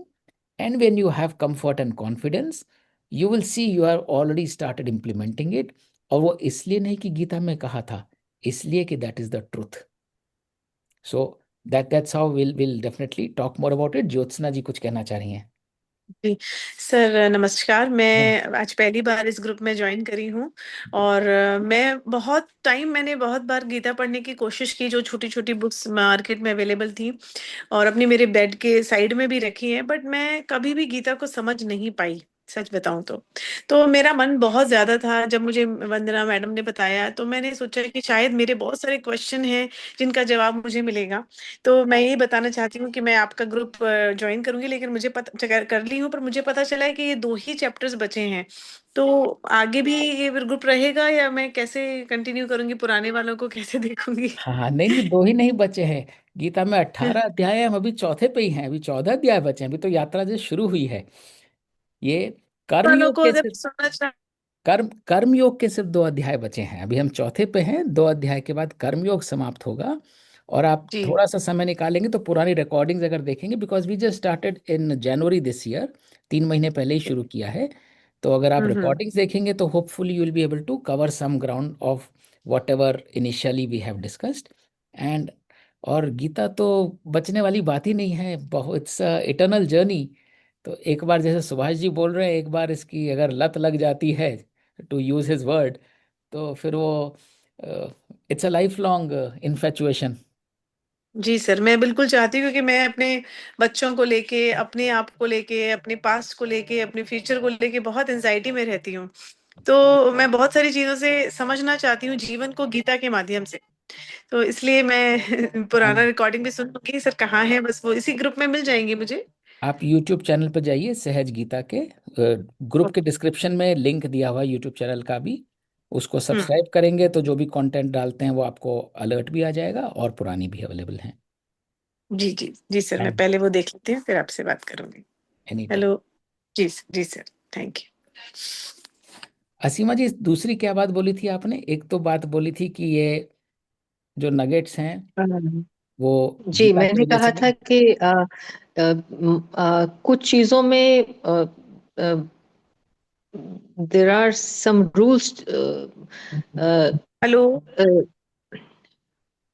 and when you have comfort and confidence, you will see you are already started implementing it। और वो इसलिए नहीं कि गीता में कहा था, इसलिए कि that is the truth. So that's how we'll definitely talk more about it। Jyotsna ji कुछ कहना चाह रही हैं? जी सर, नमस्कार। हाँ, मैं आज पहली बार इस ग्रुप में ज्वाइन करी हूँ और मैंने बहुत बार गीता पढ़ने की कोशिश की, जो छोटी छोटी बुक्स मार्केट में अवेलेबल थी और अपनी मेरे बेड के साइड में भी रखी है, बट मैं कभी भी गीता को समझ नहीं पाई, सच बताऊं तो मेरा मन बहुत ज्यादा था। जब मुझे वंदना मैडम ने बताया तो मैंने सोचा कि शायद मेरे बहुत सारे क्वेश्चन हैं जिनका जवाब मुझे मिलेगा। तो मैं यही बताना चाहती हूँ कि मैं आपका ग्रुप ज्वाइन करूंगी, लेकिन मुझे पता कर ली हूँ, पर मुझे पता चला है कि ये 2 ही चैप्टर्स बचे हैं। तो आगे भी ये ग्रुप रहेगा या मैं कैसे कंटिन्यू करूंगी, पुराने वालों को कैसे देखूंगी? हाँ हाँ, नहीं नहीं, 2 ही नहीं बचे हैं। गीता में 18 अध्याय हैं, हम अभी चौथे पे ही हैं, अभी 14 अध्याय बचे हैं, अभी तो यात्रा जो शुरू हुई है। ये वालों कर्मयोग को के अगर सिर्फ, सुनना चाह कर्मयोग के सिर्फ 2 अध्याय बचे हैं, अभी हम चौथे पे हैं। 2 अध्याय के बाद कर्मयोग समाप्त होगा। और आप जी। थोड़ा सा समय निकालेंगे तो पुरानी रिकॉर्डिंग्स अगर देखेंगे, because we just started in January this year, 3 महीने पहले ही शुरू किया है। तो अगर आप हम्म। रिकॉर्डिंग्स देखेंगे तो hopefully you will be able to cover some ground of whatever initially we have discussed. And और गीता तो बचने वाली बात ही नहीं है, बहुत, इट्स इटर्नल जर्नी। तो एक बार जैसे सुभाष जी बोल रहे हैं, एक बार इसकी अगर लत लग जाती है, टू यूज हिज वर्ड, तो फिर वो it's a lifelong infatuation. जी सर, मैं बिल्कुल चाहती हूँ, क्योंकि मैं अपने बच्चों को लेके, अपने आप को लेके, अपने पास्ट को लेके, अपने फ्यूचर को लेके बहुत एंजाइटी में रहती हूँ। तो मैं बहुत सारी चीजों से समझना चाहती हूँ जीवन को गीता के माध्यम से। तो इसलिए मैं पुराना रिकॉर्डिंग भी सुन लूंगी। सर कहाँ है? बस वो इसी ग्रुप में मिल जाएंगे मुझे? आप यूट्यूब चैनल पर जाइए, सहज गीता के ग्रुप के डिस्क्रिप्शन में लिंक दिया हुआ है यूट्यूब चैनल का भी। उसको हम्म। सब्सक्राइब करेंगे तो जो भी कंटेंट डालते हैं वो आपको अलर्ट भी आ जाएगा, और पुरानी भी अवेलेबल हैं। जी जी जी सर, मैं थैंक पहले वो देख लेती हूँ, फिर आपसे बात करूंगी। Any time. हेलो। जी sir, thank you. Asima ji, दूसरी क्या बात बोली थी आपने? एक तो बात बोली थी कि ये जो नगेट्स हैं वो जी, गीता की मैंने वजह कहा से था नहीं। कि कुछ चीजों में there are some rules. Hello.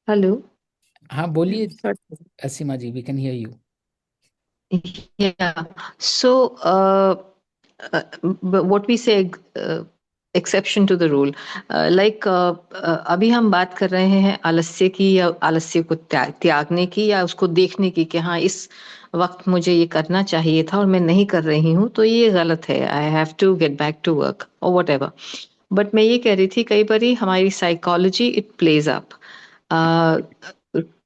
Hello. हाँ बोलिए Asima ji, we can hear you. Yeah. So, what we say, exception to the rule, like अभी हम बात कर रहे हैं आलस्य की, या आलस्य को त्यागने की, या उसको देखने की कि हाँ इस वक्त मुझे ये करना चाहिए था और मैं नहीं कर रही हूँ तो ये गलत है, I have to get back to work और वट एवर। बट मैं ये कह रही थी, कई बारी हमारी साइकोलॉजी इट प्लेज अप।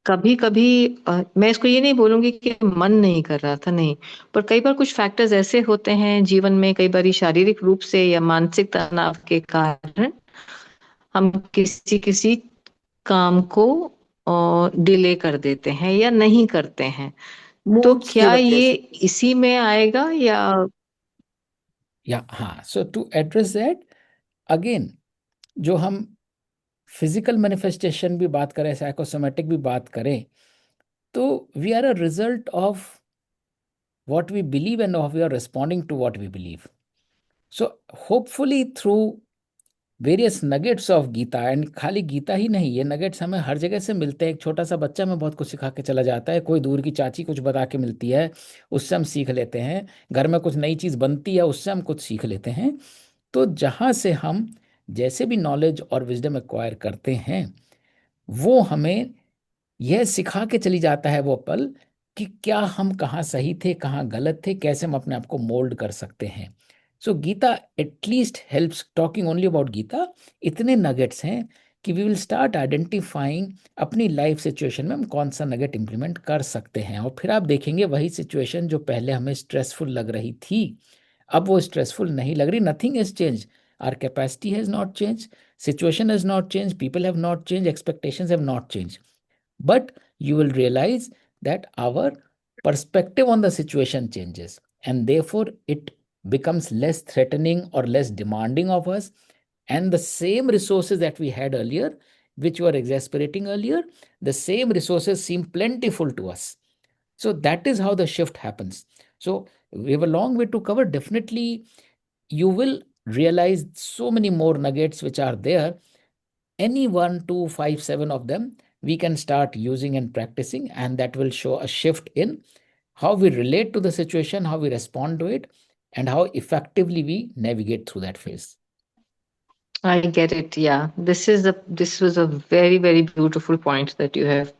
कभी कभी मैं इसको ये नहीं बोलूंगी कि मन नहीं कर रहा था, नहीं, पर कई बार कुछ फैक्टर्स ऐसे होते हैं जीवन में, कई बार शारीरिक रूप से या मानसिक तनाव के कारण हम किसी किसी काम को और डिले कर देते हैं या नहीं करते हैं। तो मूड्स की क्या वजह ये से। इसी में आएगा या? हाँ, सो टू एड्रेस दैट, अगेन, जो हम फिजिकल मैनिफेस्टेशन भी बात करें, साइकोसोमेटिक भी बात करें, तो we are a result of what we believe and how we are responding to what we believe. So hopefully through various nuggets of Gita, and खाली गीता ही नहीं, ये नगेट्स हमें हर जगह से मिलते हैं। एक छोटा सा बच्चा में बहुत कुछ सिखा के चला जाता है, कोई दूर की चाची कुछ बता के मिलती है, उससे हम सीख लेते हैं। घर में कुछ नई चीज़ बनती है, उससे हम कुछ सीख लेते हैं। तो जहाँ से हम जैसे भी नॉलेज और विजडम एक्वायर करते हैं, वो हमें यह सिखा के चली जाता है वो पल, कि क्या हम कहाँ सही थे, कहाँ गलत थे, कैसे हम अपने आप को मोल्ड कर सकते हैं। So Gita at least helps, talking only about Gita, इतने नगेट्स हैं कि वी विल स्टार्ट आइडेंटिफाइंग अपनी लाइफ सिचुएशन में हम कौन सा नगेट इंप्लीमेंट कर सकते हैं। और फिर आप देखेंगे वही सिचुएशन जो पहले हमें स्ट्रेसफुल लग रही थी, अब वो स्ट्रेसफुल नहीं लग रही। Nothing has change, our capacity has not change, situation has not change, people have not change, expectations have not change, but you will realize that our perspective on the situation changes, and therefore it becomes less threatening or less demanding of us, and the same resources that we had earlier, which were exasperating earlier, the same resources seem plentiful to us. So that is how the shift happens. So we have a long way to cover. Definitely you will realize so many more nuggets which are there. Any 1, 2, 5, 7 of them we can start using and practicing, and that will show a shift in how we relate to the situation, how we respond to it, and how effectively we navigate through that phase. I get it. Yeah, this was a very, very beautiful point that you have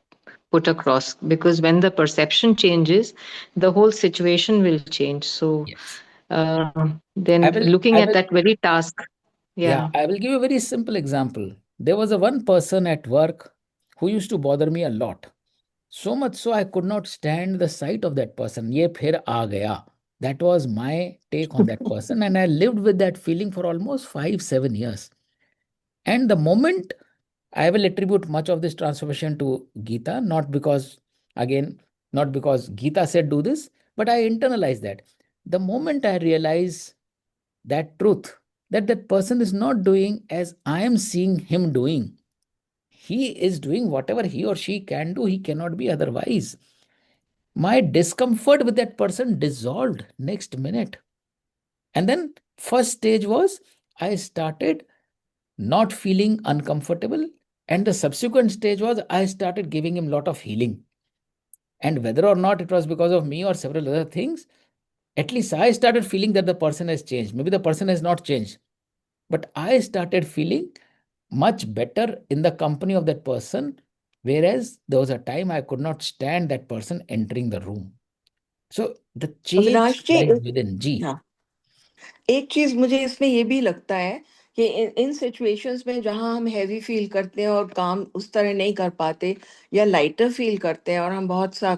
put across, because when the perception changes, the whole situation will change. So Yes. then I will, looking I at will, that very task, yeah, yeah. I will give you a very simple example. There was a one person at work who used to bother me a lot. So much so I could not stand the sight of that person. Ye phir aa gaya. That was my take on that person. And I lived with that feeling for almost 5, 7 years. And the moment, I will attribute much of this transformation to Gita, not because, again, not because Gita said do this, but I internalize that. The moment I realize that truth, that that person is not doing as I am seeing him doing, he is doing whatever he or she can do, he cannot be otherwise. My discomfort with that person dissolved next minute. And then, first stage was I started not feeling uncomfortable. And the subsequent stage was I started giving him a lot of healing. And whether or not it was because of me or several other things, at least I started feeling that the person has changed. Maybe the person has not changed, but I started feeling much better in the company of that person. Whereas there was a time I could not stand that person entering the room. So the change Avinash ji, lies within G. हाँ, एक चीज मुझे इसमें ये भी लगता है कि इन सिचुएशंस में जहां हम हैवी फील करते हैं और काम उस तरह नहीं कर पाते, या लाइटर फील करते हैं और हम बहुत सा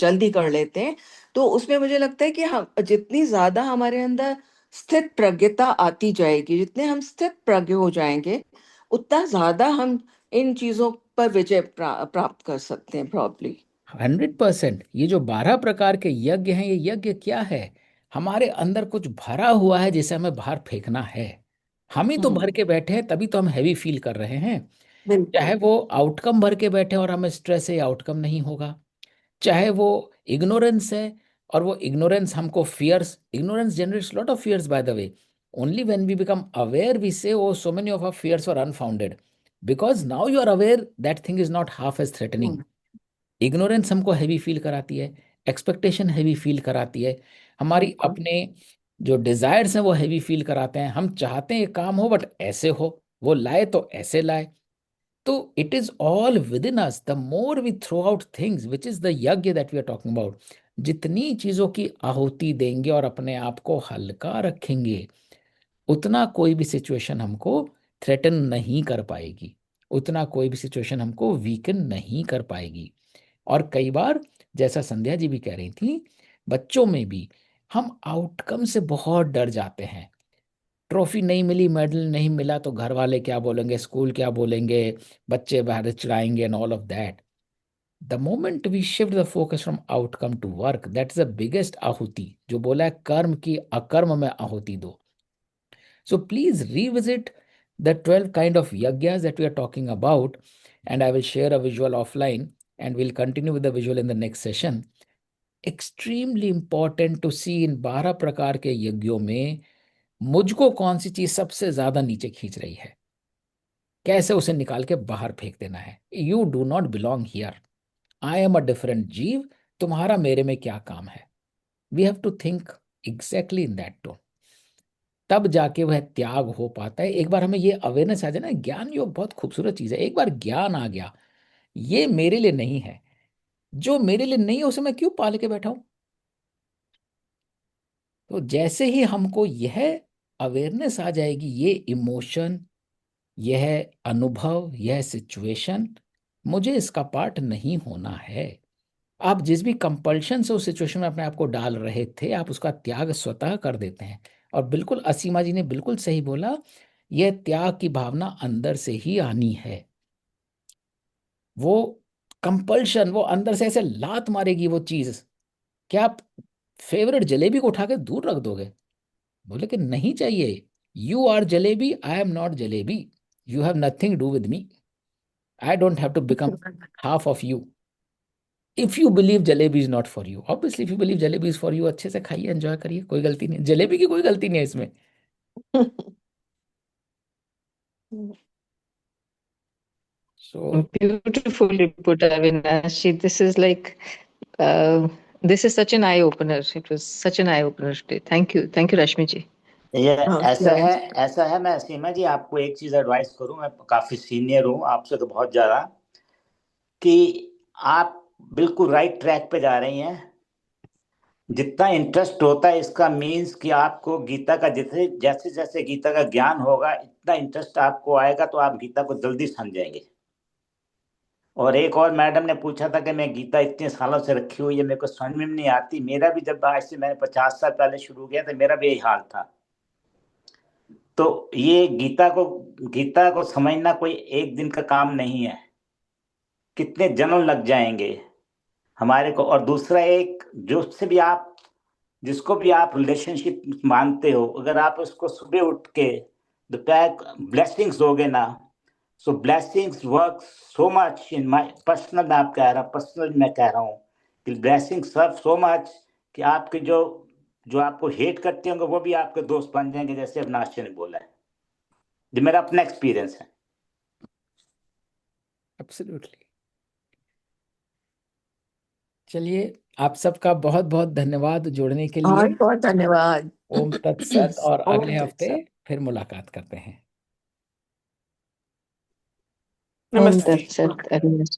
जल्दी कर लेते हैं, तो उसमें मुझे लगता है कि हम जितनी ज्यादा हमारे अंदर स्थित प्रज्ञता आती जाएगी, जितने हम स्थित प्रज्ञ हो जाएंगे, उतना ज्यादा हम इन चीजों पर विजय प्राप्त कर सकते हैं प्रॉब्ली। 100%। ये जो 12 प्रकार के यज्ञ हैं, ये यज्ञ क्या है? हमारे अंदर कुछ भरा हुआ है जिसे हमें बाहर फेंकना है। हम ही तो भर के बैठे हैं, तभी तो हम हैवी फील कर रहे हैं। चाहे बिल्कुल। वो आउटकम भर के बैठे और हमें स्ट्रेस है, आउटकम नहीं होगा। चाहे वो इग्नोरेंस है, और वो इग्नोरेंस हमको fears, ignorance generates lot of fears by the way. Only when we become aware we say oh so many of our fears are unfounded, because now you are aware that thing is not half as threatening. Ignorance हमको heavy feel कराती है, expectation heavy feel कराती है, हमारी बिल्कुल। अपने जो desires हैं वो हैवी फील कराते हैं। हम चाहते हैं ये काम हो बट ऐसे हो, वो लाए तो ऐसे लाए। तो it is all within us. The more we throw out things, which is the yagya that we are talking about, जितनी चीजों की आहुति देंगे और अपने आप को हल्का रखेंगे, उतना कोई भी सिचुएशन हमको थ्रेटन नहीं कर पाएगी, उतना कोई भी सिचुएशन हमको वीकन नहीं कर पाएगी। और कई बार, जैसा संध्या जी भी कह रही थी, बच्चों में भी हम आउटकम से बहुत डर जाते हैं। ट्रॉफी नहीं मिली, मेडल नहीं मिला तो घर वाले क्या बोलेंगे, स्कूल क्या बोलेंगे, बच्चे बाहर चिढ़ाएंगे and all of that. The moment we shift the focus from outcome to work, that is the biggest aahuti. जो बोला है कर्म की अकर्म में आहुति दो। So please revisit the 12 kind of yagyas that we are talking about, and I will share a visual offline, and we'll continue with the visual in the next session. Extremely important to see in 12 प्रकार के यज्ञों में मुझको कौन सी चीज सबसे ज्यादा नीचे खींच रही है, कैसे उसे निकाल के बाहर फेंक देना है। You do not belong here, I am a different जीव, तुम्हारा मेरे में क्या काम है। We have to think exactly in that tone, तब जाके वह त्याग हो पाता है। एक बार हमें ये अवेयरनेस आ जाए ना, ज्ञान योग बहुत खूबसूरत चीज है। एक बार ज्ञान आ गया, ये मेरे लिए नहीं है, जो मेरे लिए नहीं है उसे मैं क्यों पाल के बैठा हूं। तो जैसे ही हमको यह अवेयरनेस आ जाएगी, ये इमोशन, यह अनुभव, यह सिचुएशन, मुझे इसका पार्ट नहीं होना है। आप जिस भी कंपल्शन से उस सिचुएशन में अपने आप को डाल रहे थे, आप उसका त्याग स्वतः कर देते हैं। और बिल्कुल असीमा जी ने बिल्कुल सही बोला, यह त्याग की भावना अंदर से ही आनी है। वो कंपल्शन, वो अंदर से ऐसे लात मारेगी वो चीज, क्या आप फेवरेट जलेबी को उठा के दूर रख दोगे, बोले कि नहीं चाहिए। You are jalebi, I am not jalebi, you have nothing do with me, I don't have to become half of you. If you believe jalebi is not for you, obviously if you believe jalebi is for you, अच्छे से खाइए, enjoy करिए, कोई गलती नहीं, जलेबी की कोई गलती नहीं है इसमें। सो Beautifully put, Avinash. This is like, this is such an eye opener. It was such an eye opener today. Thank you, Rashmi ji. ये हाँ, ऐसा है मैं सीमा जी आपको एक चीज एडवाइस करूं, मैं काफी सीनियर हूं आपसे तो बहुत ज्यादा, कि आप बिल्कुल राइट ट्रैक पे जा रही हैं। जितना इंटरेस्ट होता है इसका मीन्स कि आपको गीता का जैसे जैसे जैसे गीता का ज्ञान होगा, इतना इंटरेस्ट आपको आएगा तो आप गीता को जल्दी समझेंगे। और एक और मैडम ने पूछा था कि मैं गीता इतने सालों से रखी हुई है, मेरे को समझ में नहीं आती। मेरा भी जब आज से मैंने 50 साल पहले शुरू किया था, मेरा भी यही हाल था। तो ये गीता को समझना कोई एक दिन का काम नहीं है, कितने जन्म लग जाएंगे हमारे को। और दूसरा, एक जिसको भी आप रिलेशनशिप मानते हो, अगर आप उसको सुबह उठ के दोपहर ब्लेसिंग्स दोगे ना, so blessings work so much in my personal, मैं कह रहा हूँ कि ब्लेसिंग्स वर्क सो मच कि आपके जो आपको हेट करते होंगे वो भी आपके दोस्त बन जाएंगे, जैसे अविनाश ने बोला है। ये मेरा अपना एक्सपीरियंस है। एब्सोल्युटली। चलिए, आप सबका बहुत बहुत धन्यवाद जुड़ने के लिए। बहुत बहुत धन्यवाद। ओम तत्सत। और ओम अगले हफ्ते तत्सत। फिर मुलाकात करते हैं। Om नमस्ते। Tat Sat, Avinash.